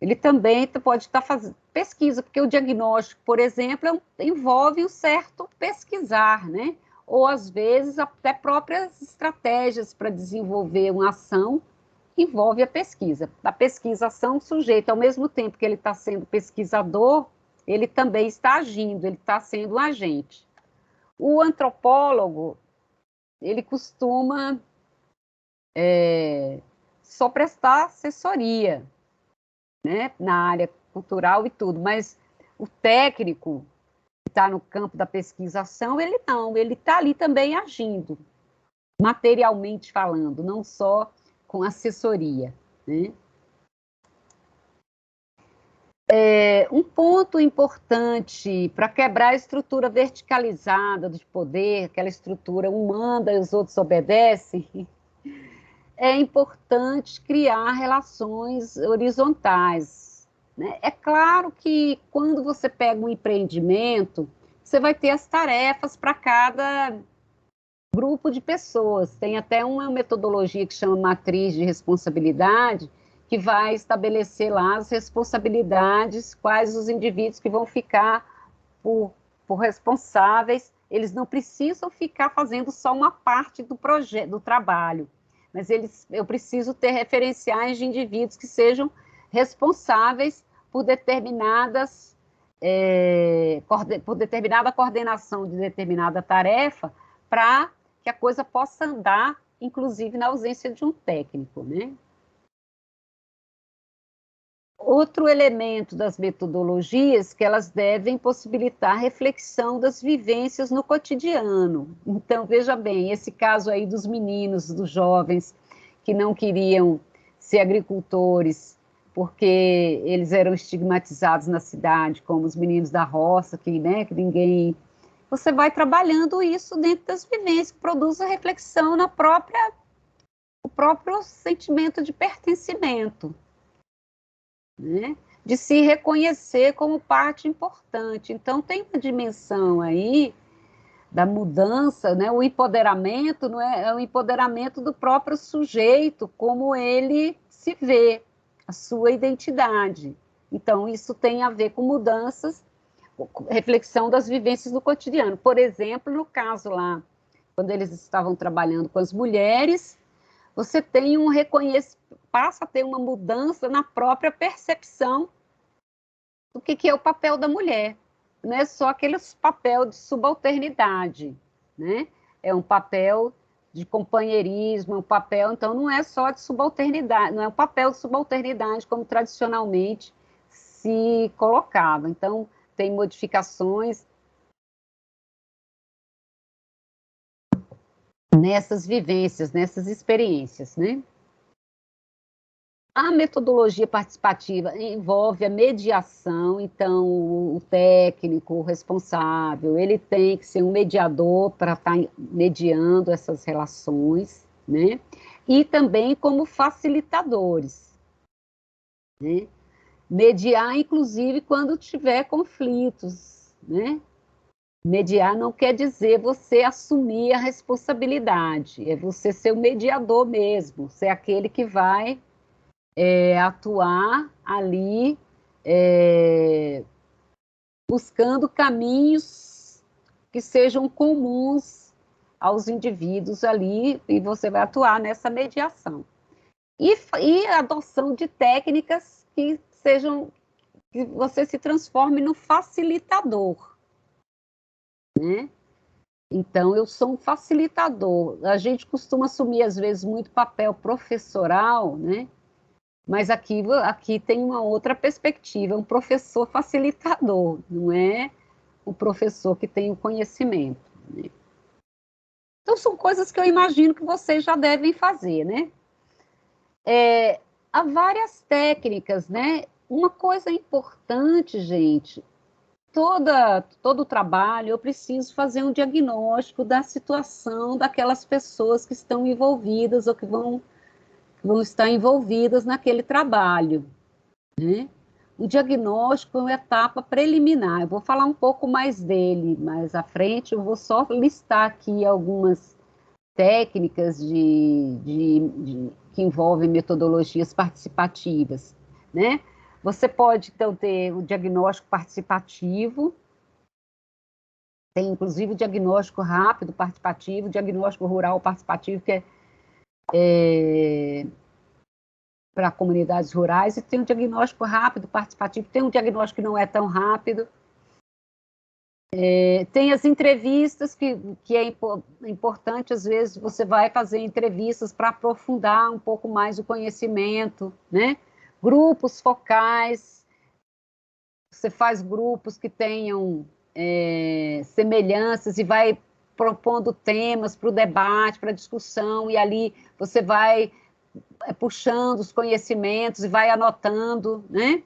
ele também pode estar fazendo pesquisa, porque o diagnóstico, por exemplo, envolve um certo pesquisar, né? Ou às vezes até próprias estratégias para desenvolver uma ação envolve a pesquisa. A pesquisação, o sujeito, ao mesmo tempo que ele está sendo pesquisador, ele também está agindo, ele está sendo um agente. O antropólogo, ele costuma só prestar assessoria, né, na área cultural e tudo, mas o técnico que está no campo da pesquisação, ele não, ele está ali também agindo, materialmente falando, não só com assessoria, né? Um ponto importante para quebrar a estrutura verticalizada de poder, aquela estrutura um manda e os outros obedecem, é importante criar relações horizontais, né? É claro que quando você pega um empreendimento, você vai ter as tarefas para cada grupo de pessoas. Tem até uma metodologia que chama matriz de responsabilidade, que vai estabelecer lá as responsabilidades, quais os indivíduos que vão ficar por responsáveis. Eles não precisam ficar fazendo só uma parte do projeto, do trabalho, mas eu preciso ter referenciais de indivíduos que sejam responsáveis por por determinada coordenação de determinada tarefa, para que a coisa possa andar, inclusive na ausência de um técnico, né? Outro elemento das metodologias que elas devem possibilitar a reflexão das vivências no cotidiano. Então, veja bem, esse caso aí dos meninos, dos jovens que não queriam ser agricultores porque eles eram estigmatizados na cidade, como os meninos da roça, né, que ninguém... Você vai trabalhando isso dentro das vivências, que produz a reflexão o próprio sentimento de pertencimento, né? De se reconhecer como parte importante. Então, tem uma dimensão aí da mudança, né? O empoderamento não é o empoderamento do próprio sujeito, como ele se vê, a sua identidade. Então, isso tem a ver com mudanças, reflexão das vivências do cotidiano. Por exemplo, no caso lá, quando eles estavam trabalhando com as mulheres, você tem passa a ter uma mudança na própria percepção do que é o papel da mulher. Não é só aquele papel de subalternidade, né? É um papel de companheirismo, um papel, então não é só de subalternidade, não é um papel de subalternidade como tradicionalmente se colocava. Então, tem modificações nessas vivências, nessas experiências, né? A metodologia participativa envolve a mediação, então o técnico, o responsável, ele tem que ser um mediador para estar mediando essas relações, né? E também como facilitadores, né? Mediar, inclusive, quando tiver conflitos, né? Mediar não quer dizer você assumir a responsabilidade, é você ser o mediador mesmo, ser aquele que vai atuar ali, buscando caminhos que sejam comuns aos indivíduos ali, e você vai atuar nessa mediação. E a adoção de técnicas que sejam, que você se transforme no facilitador, né? Então, eu sou um facilitador. A gente costuma assumir, às vezes, muito papel professoral, né? Mas aqui tem uma outra perspectiva, um professor facilitador, não é o professor que tem o conhecimento, né? Então, são coisas que eu imagino que vocês já devem fazer, né? Há várias técnicas, né? Uma coisa importante, gente, todo o trabalho, eu preciso fazer um diagnóstico da situação daquelas pessoas que estão envolvidas ou que vão estar envolvidas naquele trabalho, né? O diagnóstico é uma etapa preliminar. Eu vou falar um pouco mais dele mais à frente, eu vou só listar aqui algumas técnicas que envolvem metodologias participativas, né? Você pode, então, ter o diagnóstico participativo, tem inclusive o diagnóstico rápido participativo, o diagnóstico rural participativo, que é para comunidades rurais, e tem um diagnóstico rápido participativo, tem um diagnóstico que não é tão rápido. Tem as entrevistas, que é importante, às vezes você vai fazer entrevistas para aprofundar um pouco mais o conhecimento, né? Grupos focais, você faz grupos que tenham semelhanças e vai propondo temas para o debate, para a discussão, e ali você vai puxando os conhecimentos e vai anotando, né?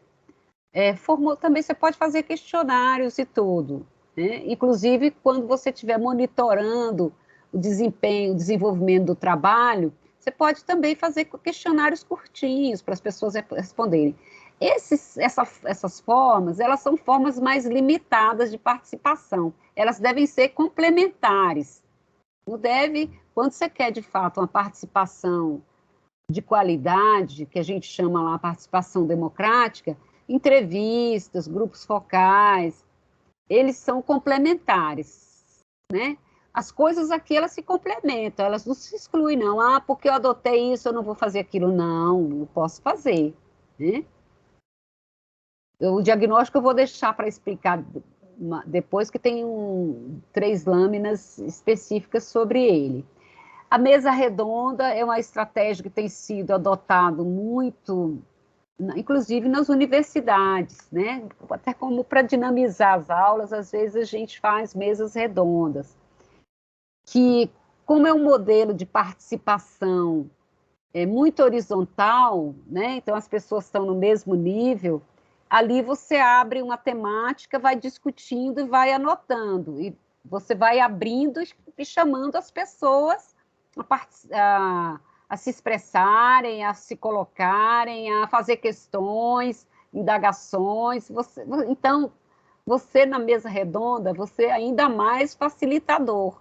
Também você pode fazer questionários e tudo, né? Inclusive, quando você estiver monitorando o desempenho, o desenvolvimento do trabalho, você pode também fazer questionários curtinhos para as pessoas responderem. Essas formas, elas são formas mais limitadas de participação. Elas devem ser complementares. Não deve, quando você quer, de fato, uma participação de qualidade, que a gente chama lá participação democrática, entrevistas, grupos focais, eles são complementares, né? As coisas aqui, elas se complementam, elas não se excluem, não. Ah, porque eu adotei isso, eu não vou fazer aquilo. Não, eu posso fazer, né? O diagnóstico eu vou deixar para explicar depois, que tem 3 lâminas específicas sobre ele. A mesa redonda é uma estratégia que tem sido adotada muito, inclusive nas universidades, né? Até como para dinamizar as aulas, às vezes a gente faz mesas redondas, que, como é um modelo de participação muito horizontal, né? Então as pessoas estão no mesmo nível, ali você abre uma temática, vai discutindo e vai anotando, e você vai abrindo e chamando as pessoas a se expressarem, a se colocarem, a fazer questões, indagações. Então, você na mesa redonda, você é ainda mais facilitador,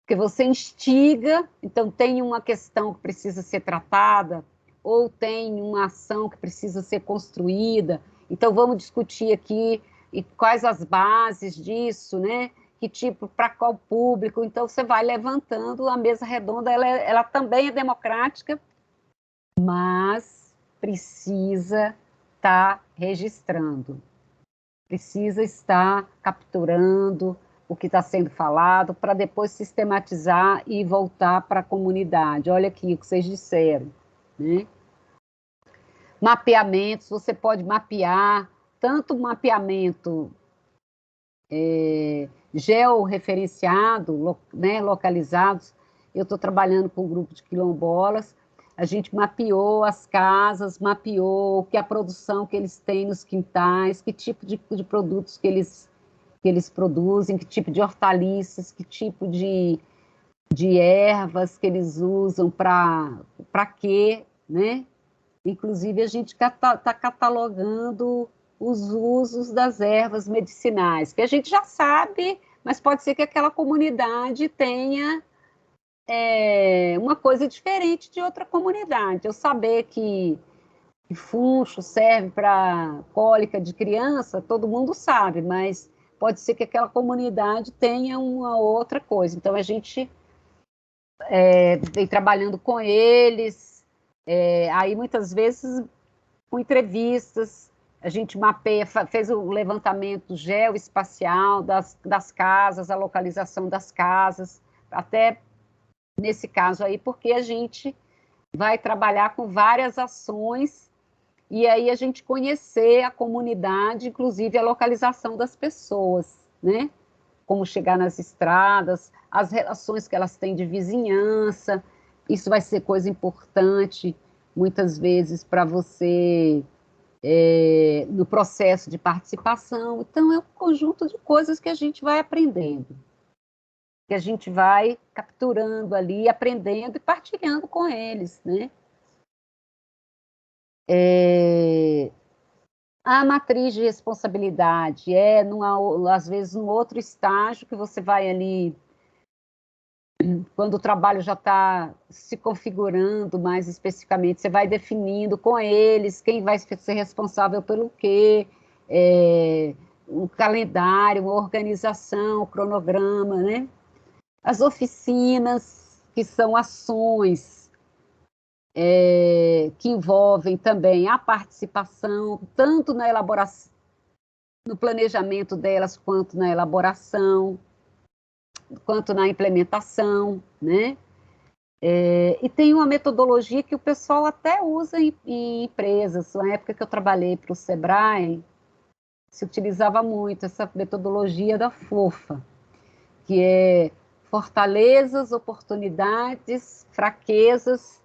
porque você instiga, então tem uma questão que precisa ser tratada, ou tem uma ação que precisa ser construída, então vamos discutir aqui e quais as bases disso, né? Que tipo, para qual público, então você vai levantando. A mesa redonda, ela também é democrática, mas precisa estar registrando, precisa estar capturando o que está sendo falado, para depois sistematizar e voltar para a comunidade. Olha aqui o que vocês disseram, né? Mapeamentos, você pode mapear, tanto mapeamento georreferenciado, né, localizados. Eu estou trabalhando com um grupo de quilombolas, a gente mapeou as casas, mapeou a produção que eles têm nos quintais, que tipo de produtos que eles produzem, que tipo de hortaliças, que tipo de ervas que eles usam, para quê, né? Inclusive, a gente está catalogando os usos das ervas medicinais, que a gente já sabe, mas pode ser que aquela comunidade tenha uma coisa diferente de outra comunidade. Eu saber que funcho serve para cólica de criança, todo mundo sabe, mas pode ser que aquela comunidade tenha uma outra coisa. Então, a gente vem trabalhando com eles, aí muitas vezes com entrevistas, a gente mapeia, fez o levantamento geoespacial das casas, a localização das casas, até nesse caso aí, porque a gente vai trabalhar com várias ações, e aí a gente conhecer a comunidade, inclusive a localização das pessoas, né? Como chegar nas estradas, as relações que elas têm de vizinhança, isso vai ser coisa importante, muitas vezes, para você no processo de participação. Então, é um conjunto de coisas que a gente vai aprendendo, que a gente vai capturando ali, aprendendo e partilhando com eles, né? A matriz de responsabilidade às vezes, num outro estágio que você vai ali, quando o trabalho já está se configurando mais especificamente, você vai definindo com eles quem vai ser responsável pelo quê, um calendário, uma organização, um cronograma, né? As oficinas, que são ações que envolvem também a participação, tanto na elaboração, no planejamento delas, quanto na elaboração, quanto na implementação, né? E tem uma metodologia que o pessoal até usa em empresas. Na época que eu trabalhei para o Sebrae, se utilizava muito essa metodologia da FOFA, que é fortalezas, oportunidades, fraquezas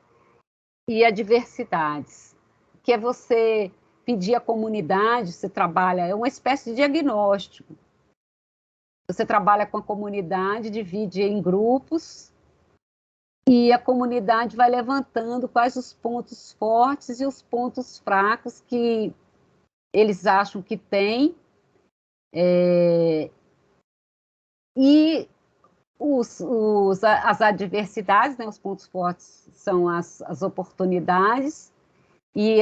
e adversidades, que é você pedir à comunidade, você trabalha, é uma espécie de diagnóstico. Você trabalha com a comunidade, divide em grupos, e a comunidade vai levantando quais os pontos fortes e os pontos fracos que eles acham que tem, e as adversidades, né, os pontos fortes são as oportunidades, e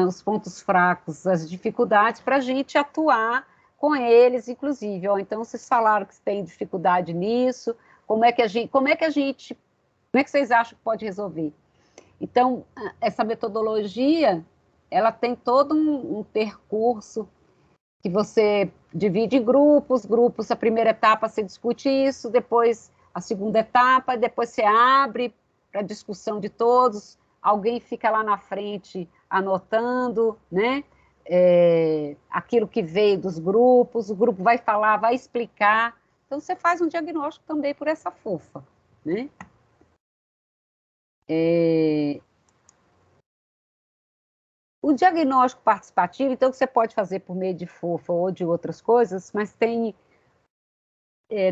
os pontos fracos, as dificuldades, para a gente atuar com eles, inclusive. Ó, então, vocês falaram que tem dificuldade nisso, como é que vocês acham que pode resolver? Então, essa metodologia, ela tem todo um percurso que você divide em grupos, a primeira etapa você discute isso, depois a segunda etapa, depois você abre para discussão de todos, alguém fica lá na frente anotando, né? Aquilo que veio dos grupos, o grupo vai falar, vai explicar. Então, você faz um diagnóstico também por essa fofa, né? O diagnóstico participativo, então, que você pode fazer por meio de fofa ou de outras coisas, mas tem,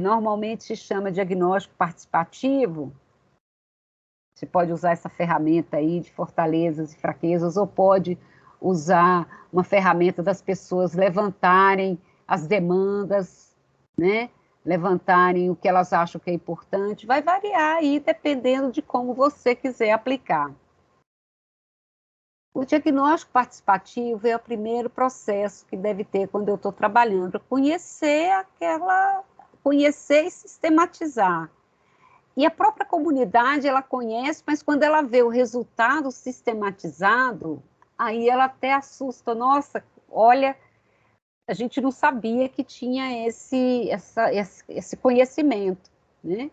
normalmente se chama diagnóstico participativo. Você pode usar essa ferramenta aí de fortalezas e fraquezas, ou pode usar uma ferramenta das pessoas levantarem as demandas, né? Levantarem o que elas acham que é importante. Vai variar aí, dependendo de como você quiser aplicar. O diagnóstico participativo é o primeiro processo que deve ter quando eu estou trabalhando, conhecer e sistematizar. E a própria comunidade, ela conhece, mas quando ela vê o resultado sistematizado, aí ela até assusta. Nossa, olha, a gente não sabia que tinha esse conhecimento, né?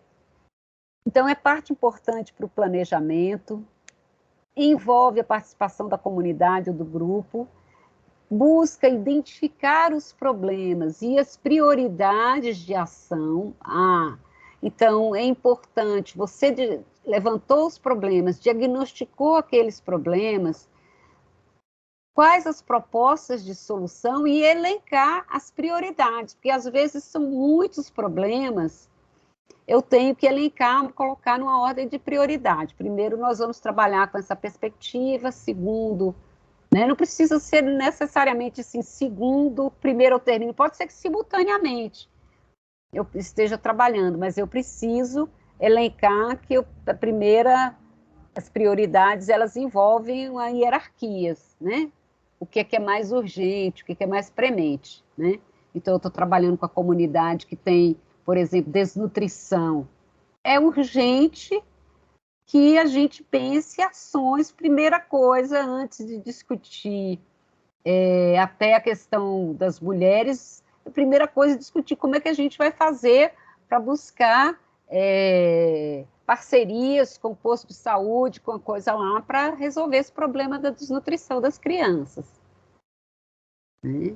Então, é parte importante para o planejamento, envolve a participação da comunidade ou do grupo, busca identificar os problemas e as prioridades de ação. Então, é importante, você levantou os problemas, diagnosticou aqueles problemas, quais as propostas de solução e elencar as prioridades, porque às vezes são muitos problemas, eu tenho que elencar, colocar numa ordem de prioridade. Primeiro, nós vamos trabalhar com essa perspectiva. Segundo, né, não precisa ser necessariamente assim, segundo, primeiro ou termino, pode ser que simultaneamente eu esteja trabalhando, mas eu preciso elencar que as prioridades, elas envolvem hierarquias, né? O que é mais urgente, o que é mais premente, né? Então, eu estou trabalhando com a comunidade que tem, por exemplo, desnutrição. É urgente que a gente pense ações, primeira coisa, antes de discutir até a questão das mulheres, a primeira coisa é discutir como é que a gente vai fazer para buscar parcerias com o posto de saúde, com a coisa lá, para resolver esse problema da desnutrição das crianças. Né?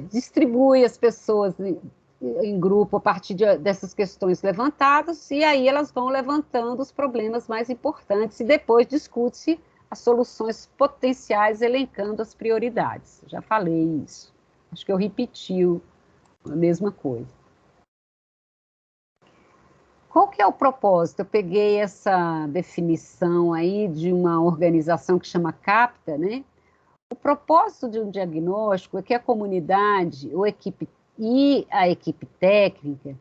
Distribui as pessoas em grupo a partir dessas questões levantadas, e aí elas vão levantando os problemas mais importantes, e depois discute-se as soluções potenciais, elencando as prioridades. Já falei isso. Acho que eu repeti a mesma coisa. Qual que é o propósito? Eu peguei essa definição aí de uma organização que chama CAPTA, né? O propósito de um diagnóstico é que a comunidade e a equipe técnica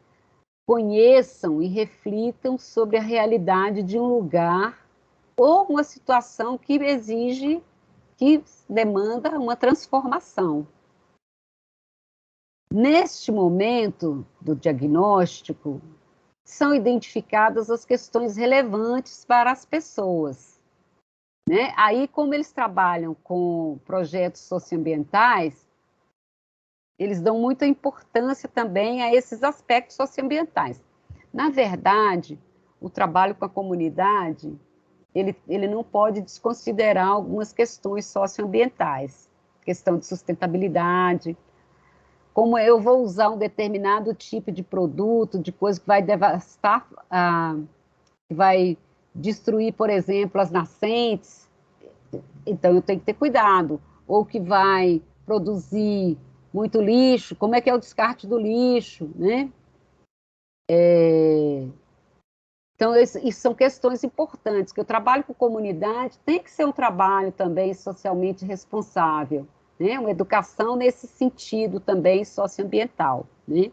conheçam e reflitam sobre a realidade de um lugar ou uma situação que demanda uma transformação. Neste momento do diagnóstico, são identificadas as questões relevantes para as pessoas. Né? Aí, como eles trabalham com projetos socioambientais, eles dão muita importância também a esses aspectos socioambientais. Na verdade, o trabalho com a comunidade, ele não pode desconsiderar algumas questões socioambientais, questão de sustentabilidade, como eu vou usar um determinado tipo de produto, de coisa que vai devastar, que vai destruir, por exemplo, as nascentes. Então, eu tenho que ter cuidado. Ou que vai produzir muito lixo, como é que é o descarte do lixo, né? Então, isso são questões importantes, que o trabalho com comunidade tem que ser um trabalho também socialmente responsável, né? Uma educação nesse sentido também socioambiental, né?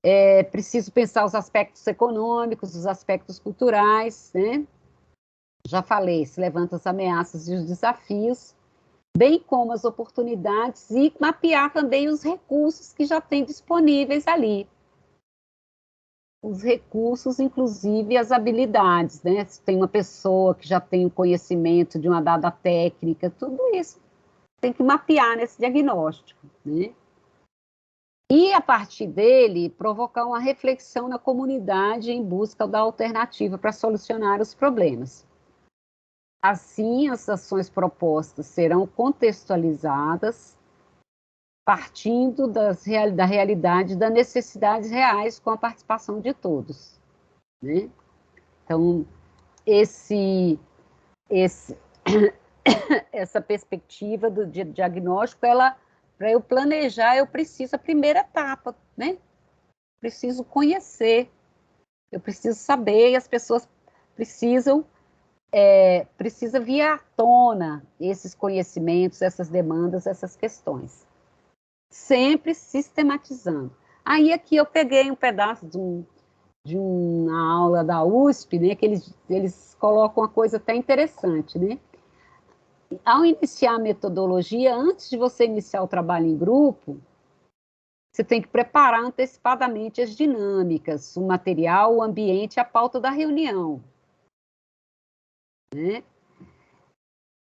É preciso pensar os aspectos econômicos, os aspectos culturais, né? Já falei, se levanta as ameaças e os desafios, bem como as oportunidades, e mapear também os recursos que já tem disponíveis ali. Os recursos, inclusive as habilidades, né? Se tem uma pessoa que já tem o conhecimento de uma dada técnica, tudo isso tem que mapear nesse diagnóstico, né? E, a partir dele, provocar uma reflexão na comunidade em busca da alternativa para solucionar os problemas. Assim, as ações propostas serão contextualizadas, partindo da realidade, das necessidades reais, com a participação de todos, né? Então, esse, essa perspectiva do diagnóstico, para eu planejar, eu preciso, a primeira etapa, né? Preciso conhecer, eu preciso saber, e as pessoas precisa vir à tona esses conhecimentos, essas demandas, essas questões. Sempre sistematizando. Aí aqui eu peguei um pedaço de uma aula da USP, né, que eles colocam uma coisa até interessante, né? Ao iniciar a metodologia, antes de você iniciar o trabalho em grupo, você tem que preparar antecipadamente as dinâmicas, o material, o ambiente e a pauta da reunião, né?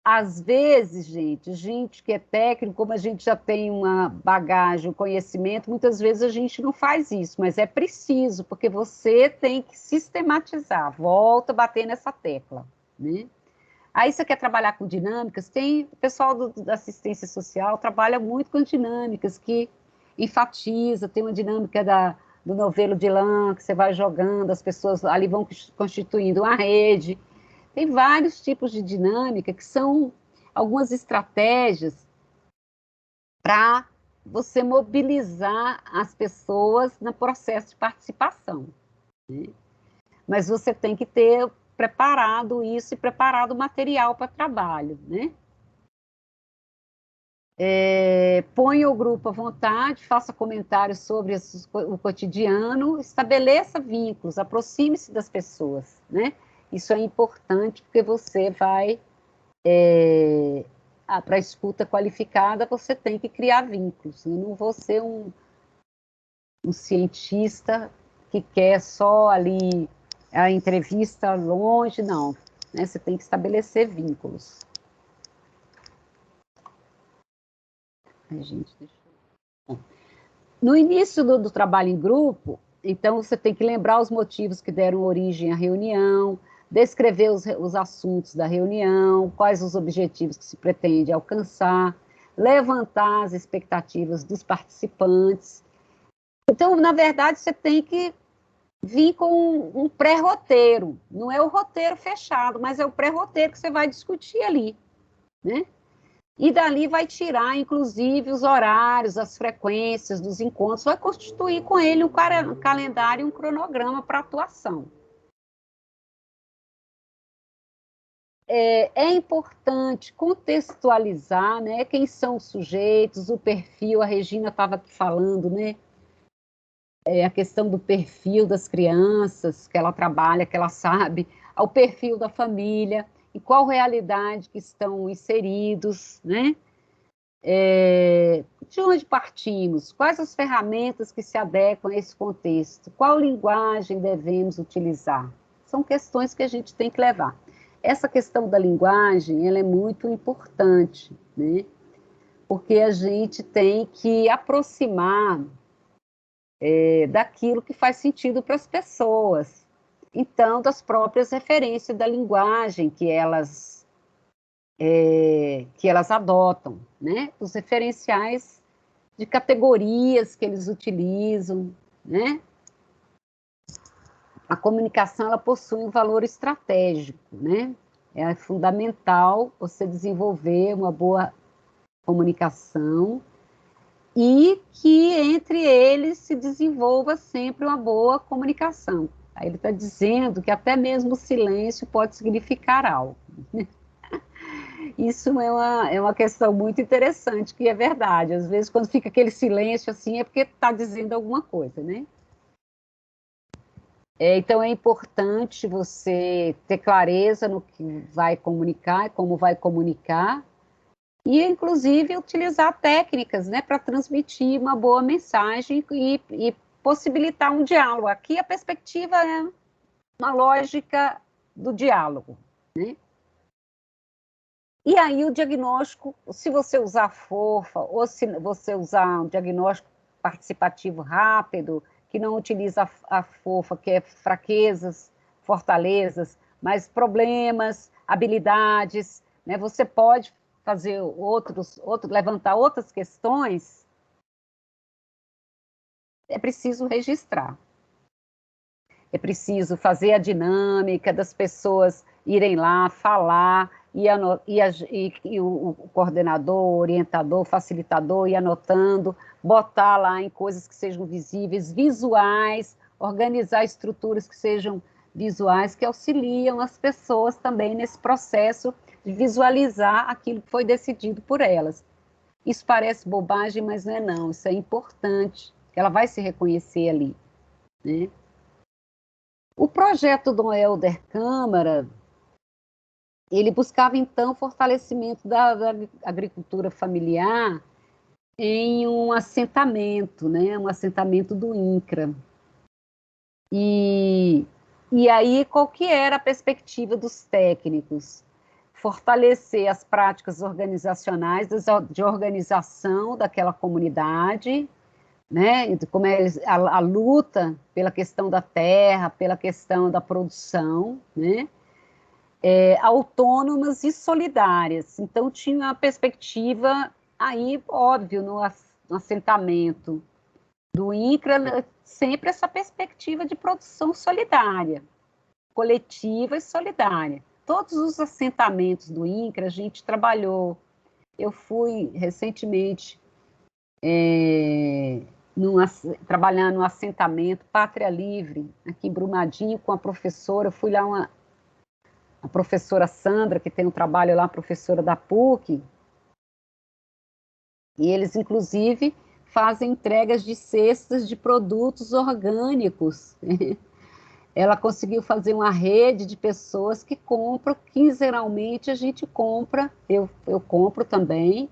Às vezes, gente que é técnico, como a gente já tem uma bagagem, um conhecimento, muitas vezes a gente não faz isso, mas é preciso, porque você tem que sistematizar, volta a bater nessa tecla, né? Aí você quer trabalhar com dinâmicas, tem o pessoal da assistência social trabalha muito com dinâmicas, que enfatiza, tem uma dinâmica do novelo de lã, que você vai jogando, as pessoas ali vão constituindo uma rede. Tem vários tipos de dinâmica que são algumas estratégias para você mobilizar as pessoas no processo de participação, né? Mas você tem que ter preparado isso e preparado o material para trabalho, né? Ponha o grupo à vontade, faça comentários sobre o cotidiano, estabeleça vínculos, aproxime-se das pessoas, né? Isso é importante porque você vai para a escuta qualificada, você tem que criar vínculos. Eu não vou ser um cientista que quer só ali a entrevista longe, não, né? Você tem que estabelecer vínculos. Ai, gente, no início do trabalho em grupo, então você tem que lembrar os motivos que deram origem à reunião, descrever os assuntos da reunião, quais os objetivos que se pretende alcançar, levantar as expectativas dos participantes. Então, na verdade, você tem que vir com um pré-roteiro. Não é o roteiro fechado, mas é o pré-roteiro que você vai discutir ali, né? E dali vai tirar, inclusive, os horários, as frequências dos encontros, vai constituir com ele um calendário, um cronograma para atuação. É importante contextualizar, né, quem são os sujeitos, o perfil, a Regina estava aqui falando, né, a questão do perfil das crianças que ela trabalha, que ela sabe, ao perfil da família, em qual realidade que estão inseridos, né? De onde partimos? Quais as ferramentas que se adequam a esse contexto? Qual linguagem devemos utilizar? São questões que a gente tem que levar. Essa questão da linguagem, ela é muito importante, né? Porque a gente tem que aproximar daquilo que faz sentido para as pessoas. Então, das próprias referências da linguagem que elas adotam, né? Os referenciais de categorias que eles utilizam, né? A comunicação, ela possui um valor estratégico, né? É fundamental você desenvolver uma boa comunicação e que entre eles se desenvolva sempre uma boa comunicação. Aí ele está dizendo que até mesmo o silêncio pode significar algo. Isso é uma questão muito interessante, que é verdade. Às vezes, quando fica aquele silêncio assim, é porque está dizendo alguma coisa, né? Então, é importante você ter clareza no que vai comunicar, como vai comunicar, e, inclusive, utilizar técnicas, né, para transmitir uma boa mensagem e possibilitar um diálogo. Aqui, a perspectiva é uma lógica do diálogo, né? E aí, o diagnóstico, se você usar FOFA, ou se você usar um diagnóstico participativo rápido, que não utiliza a FOFA, que é fraquezas, fortalezas, mas problemas, habilidades, né? Você pode fazer levantar outras questões, é preciso registrar. É preciso fazer a dinâmica das pessoas irem lá, falar, e o coordenador, o orientador, o facilitador ir anotando, botar lá em coisas que sejam visíveis, visuais, organizar estruturas que sejam visuais, que auxiliam as pessoas também nesse processo de visualizar aquilo que foi decidido por elas. Isso parece bobagem, mas não é não, isso é importante, ela vai se reconhecer ali, né? O projeto do Helder Câmara, ele buscava, então, fortalecimento da agricultura familiar em um assentamento, né? Um assentamento do INCRA. E aí, qual que era a perspectiva dos técnicos? Fortalecer as práticas organizacionais, de organização daquela comunidade, né? Como é a luta pela questão da terra, pela questão da produção, né? Autônomas e solidárias. Então, tinha uma perspectiva aí, óbvio, no assentamento do INCRA, né, sempre essa perspectiva de produção solidária, coletiva e solidária. Todos os assentamentos do INCRA, a gente trabalhou. Eu fui recentemente trabalhar no assentamento Pátria Livre, aqui em Brumadinho, com a professora. Fui lá, a professora Sandra, que tem um trabalho lá, professora da PUC, e eles, inclusive, fazem entregas de cestas de produtos orgânicos. Ela conseguiu fazer uma rede de pessoas que compram, quinzenalmente a gente compra, eu compro também,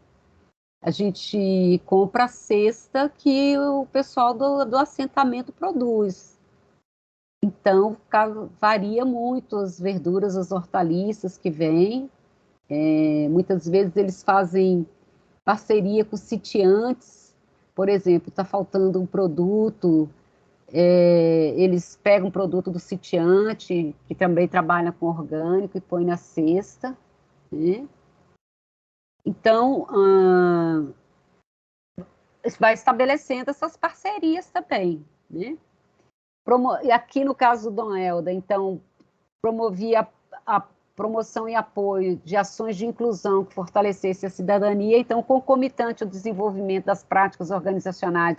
a gente compra a cesta que o pessoal do assentamento produz. Então, varia muito as verduras, as hortaliças que vêm. Muitas vezes eles fazem parceria com sitiantes, por exemplo, está faltando um produto, eles pegam um produto do sitiante, que também trabalha com orgânico, e põe na cesta, né? Então, vai estabelecendo essas parcerias também, né? E aqui no caso do Dom Helder, então, promovia a promoção e apoio de ações de inclusão que fortalecesse a cidadania, então, concomitante ao desenvolvimento das práticas organizacionais,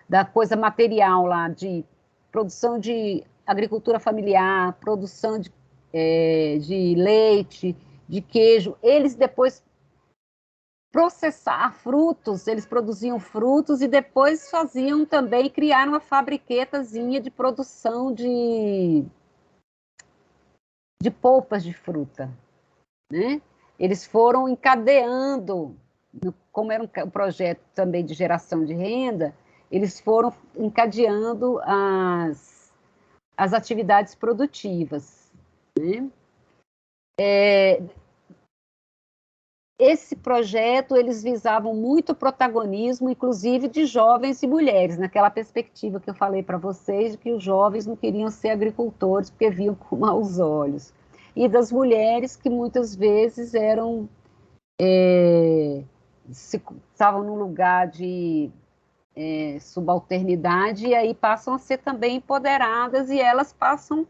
da coisa material lá, de produção de agricultura familiar, produção de leite, de queijo. Eles depois processar frutos, eles produziam frutos e depois faziam também, criar uma fabriquetazinha de produção de polpas de fruta, né? Eles foram encadeando, como era um projeto também de geração de renda, eles foram encadeando as atividades produtivas, né? Esse projeto, eles visavam muito o protagonismo, inclusive de jovens e mulheres, naquela perspectiva que eu falei para vocês, de que os jovens não queriam ser agricultores porque viam com maus olhos. E das mulheres que muitas vezes estavam num lugar de subalternidade e aí passam a ser também empoderadas e elas passam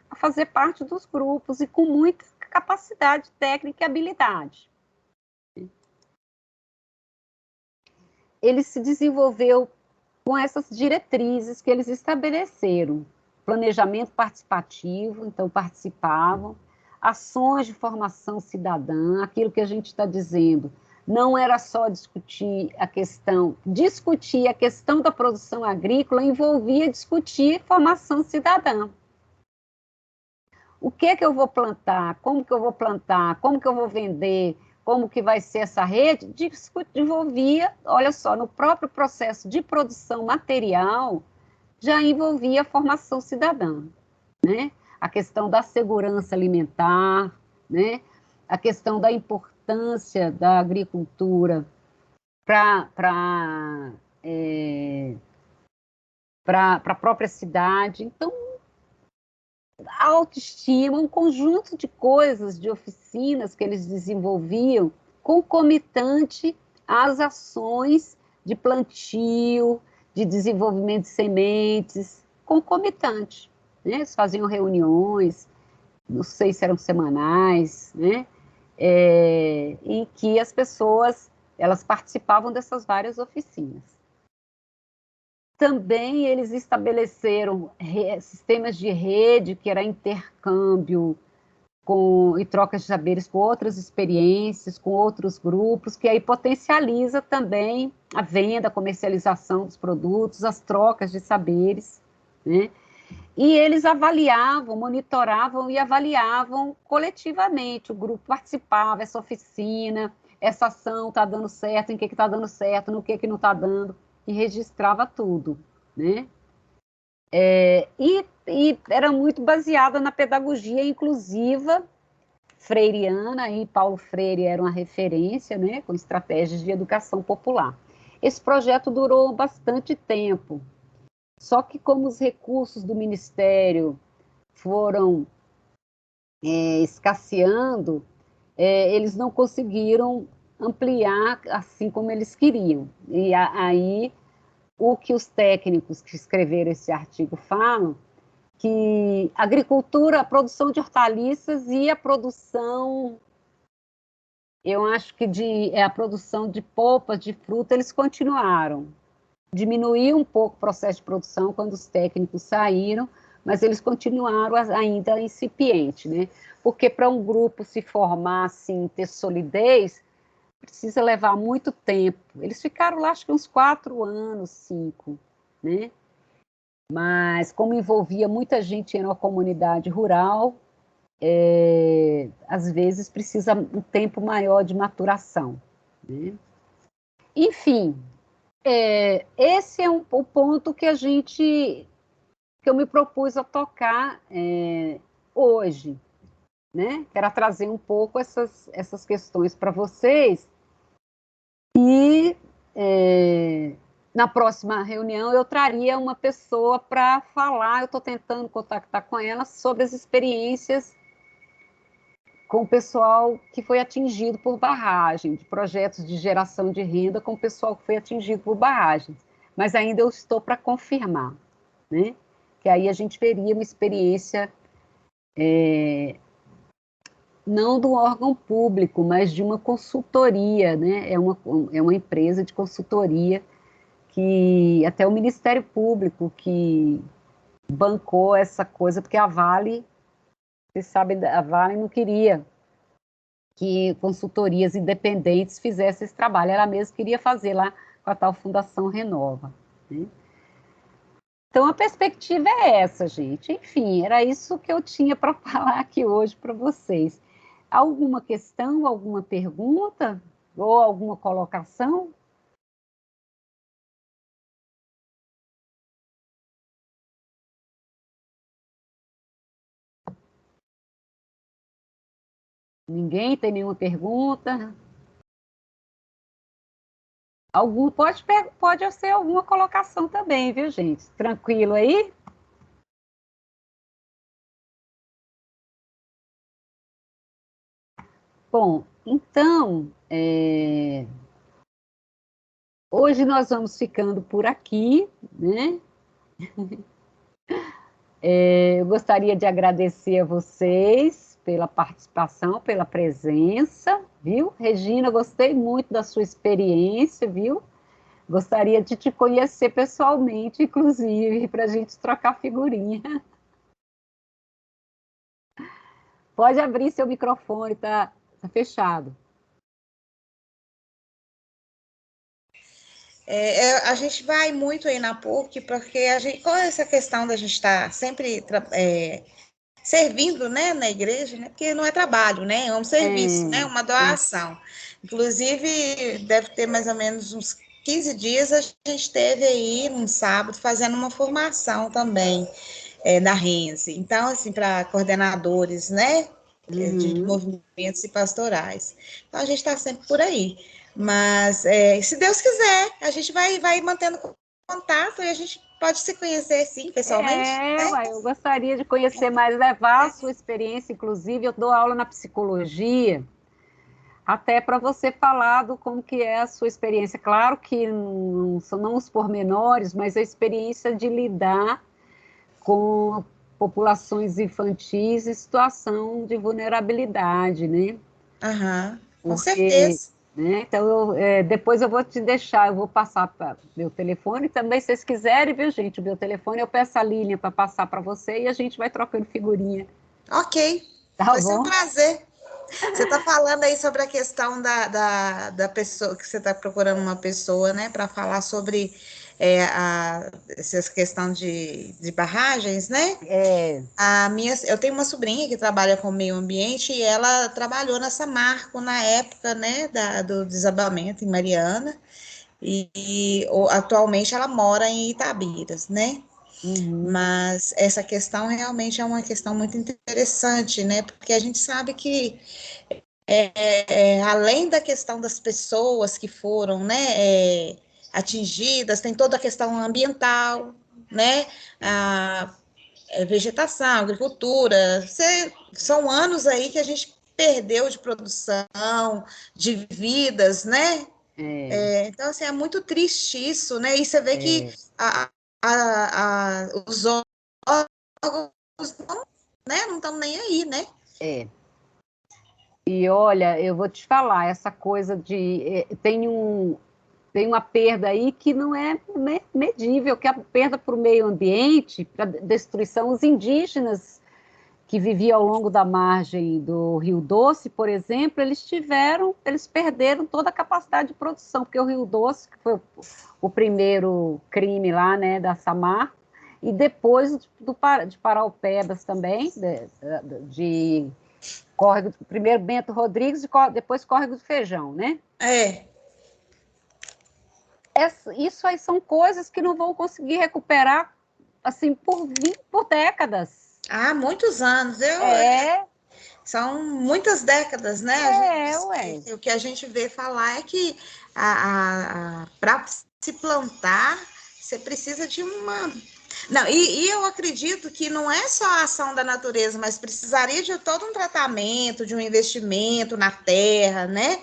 a fazer parte dos grupos e com muita capacidade técnica e habilidade. Ele se desenvolveu com essas diretrizes que eles estabeleceram. Planejamento participativo, então participavam, ações de formação cidadã, aquilo que a gente está dizendo, não era só discutir a questão da produção agrícola, envolvia discutir formação cidadã. O que eu vou plantar, como que eu vou plantar, como que eu vou vender, como que vai ser essa rede, envolvia, olha só, no próprio processo de produção material, já envolvia a formação cidadã, né? A questão da segurança alimentar, né? A questão da importância da agricultura para a própria cidade. Então, a autoestima, um conjunto de coisas, de oficinas que eles desenvolviam, concomitante às ações de plantio, de desenvolvimento de sementes, concomitante. Né? Eles faziam reuniões, não sei se eram semanais, né? Em que as pessoas elas participavam dessas várias oficinas. Também eles estabeleceram sistemas de rede, que era intercâmbio e trocas de saberes com outras experiências, com outros grupos, que aí potencializa também a venda, a comercialização dos produtos, as trocas de saberes, né? E eles avaliavam, monitoravam e avaliavam coletivamente. O grupo participava, essa oficina, essa ação está dando certo, em que está dando certo, no que não está dando, e registrava tudo, né? E era muito baseada na pedagogia inclusiva freiriana, e Paulo Freire era uma referência, né, com estratégias de educação popular. Esse projeto durou bastante tempo, só que como os recursos do Ministério foram escasseando, eles não conseguiram ampliar assim como eles queriam. E aí, o que os técnicos que escreveram esse artigo falam, que a agricultura, a produção de hortaliças e a produção, eu acho que a produção de polpas de fruta, eles continuaram. Diminuiu um pouco o processo de produção quando os técnicos saíram, mas eles continuaram ainda incipiente, né? Porque para um grupo se formar, assim, ter solidez, precisa levar muito tempo. Eles ficaram lá, acho que uns 4 anos, 5, né? Mas como envolvia muita gente em uma comunidade rural, às vezes precisa um tempo maior de maturação, né? Enfim, esse é o ponto que eu me propus a tocar hoje, né? Quero trazer um pouco essas questões para vocês e na próxima reunião eu traria uma pessoa para falar, eu estou tentando contactar com ela sobre as experiências com o pessoal que foi atingido por barragem, de projetos de geração de renda com o pessoal que foi atingido por barragens. Mas ainda eu estou para confirmar, né? Que aí a gente veria uma experiência não do órgão público, mas de uma consultoria, né? É uma empresa de consultoria que até o Ministério Público que bancou essa coisa, porque a Vale, você sabe, a Vale não queria que consultorias independentes fizessem esse trabalho, ela mesma queria fazer lá com a tal Fundação Renova, né? Então, a perspectiva é essa, gente. Enfim, era isso que eu tinha para falar aqui hoje para vocês. Alguma questão, alguma pergunta ou alguma colocação? Ninguém tem nenhuma pergunta? Pode ser alguma colocação também, viu, gente? Tranquilo aí? Bom, então, hoje nós vamos ficando por aqui, né? Eu gostaria de agradecer a vocês pela participação, pela presença, viu? Regina, gostei muito da sua experiência, viu? Gostaria de te conhecer pessoalmente, inclusive, para a gente trocar figurinha. Pode abrir seu microfone, tá fechado. A gente vai muito aí na PUC, porque com essa questão da gente estar sempre servindo, né, na igreja, né, porque não é trabalho, né, é um serviço, né, uma doação. Inclusive, deve ter mais ou menos uns 15 dias, a gente teve aí, num sábado, fazendo uma formação também da Rense. Então, assim, para coordenadores, né, de movimentos e pastorais. Então, a gente está sempre por aí. Mas, se Deus quiser, a gente vai mantendo contato e a gente pode se conhecer, sim, pessoalmente. Né? Eu gostaria de conhecer mais, levar a sua experiência, inclusive, eu dou aula na psicologia, até para você falar do como que é a sua experiência. Claro que não são não os pormenores, mas a experiência de lidar com populações infantis em situação de vulnerabilidade, né? Com Porque, certeza. né? Então, depois eu vou te deixar, eu vou passar para meu telefone também, se vocês quiserem, viu, gente? O meu telefone, eu peço a Lilian para passar para você e a gente vai trocando figurinha. Ok, Tá vai ser um bom? prazer. Você está falando aí sobre a questão da pessoa, que você está procurando uma pessoa, né, para falar sobre essa questão de barragens, né? Eu tenho uma sobrinha que trabalha com meio ambiente e ela trabalhou nessa Marco na época, né, do desabamento em Mariana e atualmente ela mora em Itabiras, né? Mas essa questão realmente é uma questão muito interessante, né? Porque a gente sabe que além da questão das pessoas que foram, né, atingidas, tem toda a questão ambiental, né? A vegetação, agricultura. São anos aí que a gente perdeu de produção, de vidas, né? Então, assim, é muito triste isso, né? E você vê que os órgãos não estão nem aí, né? E olha, eu vou te falar, essa coisa de. Tem uma perda aí que não é medível, que é a perda para o meio ambiente, para destruição. Os indígenas que viviam ao longo da margem do Rio Doce, por exemplo, eles perderam toda a capacidade de produção, porque o Rio Doce, que foi o primeiro crime lá, né, da Samar, e depois de Paraupebas também, de Córrego, primeiro Bento Rodrigues, depois Córrego do Feijão, né? Isso aí são coisas que não vão conseguir recuperar assim por décadas. Muitos anos. São muitas décadas, né? O que a gente vê falar é que para se plantar, você precisa de uma. Não, e eu acredito que não é só a ação da natureza, mas precisaria de todo um tratamento, de um investimento na terra, né?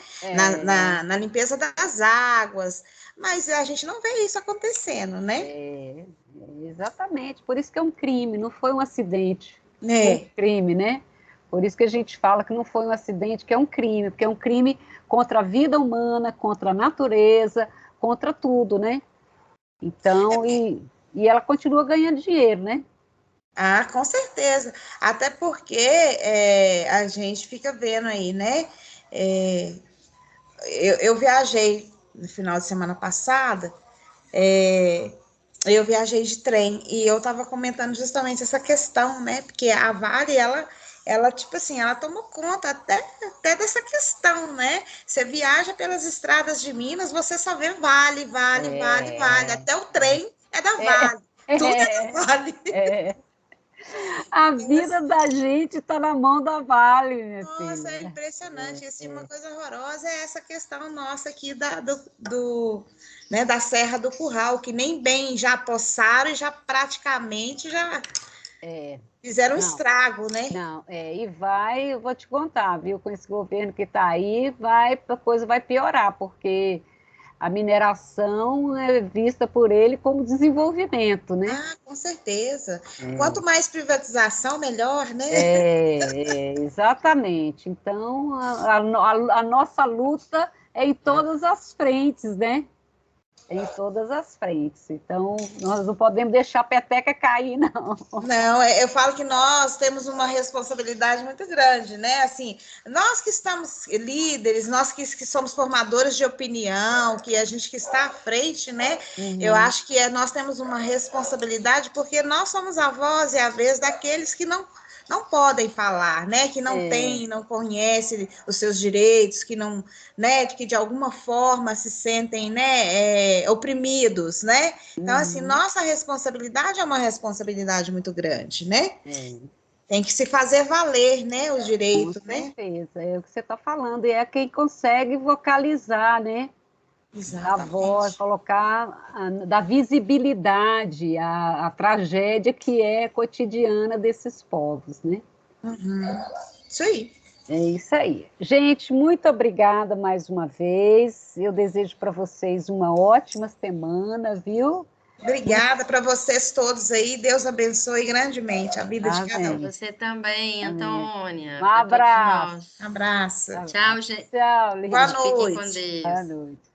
Na limpeza das águas. Mas a gente não vê isso acontecendo, né? Exatamente. Por isso que é um crime, não foi um acidente. Foi um crime, né? Por isso que a gente fala que não foi um acidente, que é um crime, porque é um crime contra a vida humana, contra a natureza, contra tudo, né? Então, e ela continua ganhando dinheiro, né? Com certeza. Até porque a gente fica vendo aí, né? Eu viajei no final de semana passada, eu viajei de trem e eu estava comentando justamente essa questão, né? Porque a Vale, ela tipo assim, ela tomou conta até dessa questão, né? Você viaja pelas estradas de Minas, você só vê Vale, Vale, Vale, Vale. Até o trem é da Vale. Tudo é da Vale. A vida da gente está na mão da Vale, minha filha. Nossa, é impressionante. Assim, uma coisa horrorosa é essa questão nossa aqui né, da Serra do Curral, que nem bem já possaram e já praticamente já fizeram um estrago, né? Não, eu vou te contar, viu? Com esse governo que está aí, a coisa vai piorar, porque a mineração é vista por ele como desenvolvimento, né? Ah, com certeza. Quanto mais privatização, melhor, né? Exatamente. Então, a nossa luta é em todas as frentes, né? Em todas as frentes. Então, nós não podemos deixar a peteca cair, não. Não, eu falo que nós temos uma responsabilidade muito grande, né? Assim, nós que estamos líderes, nós que somos formadores de opinião, que a gente que está à frente, né? Eu acho que nós temos uma responsabilidade porque nós somos a voz e a vez daqueles que não podem falar, né? Que não têm, não conhecem os seus direitos, que não, né? Que de alguma forma se sentem, né? Oprimidos, né? Então, assim, nossa responsabilidade é uma responsabilidade muito grande, né? Tem que se fazer valer, né? O direito, com né? certeza, é o que você está falando, e é quem consegue vocalizar, né? Dar voz, Exatamente. colocar, dar visibilidade à tragédia que é cotidiana desses povos, né? Isso aí. É isso aí. Gente, muito obrigada mais uma vez. Eu desejo para vocês uma ótima semana, viu? Obrigada para vocês todos aí. Deus abençoe grandemente a vida de Tá cada Para um. bem. você também, Amém. Um Antônia, para todos abraço. nós. Abraço. Tá bom. Tchau, gente. Tchau, Boa linda. Fiquem com noite. Boa Deus. noite.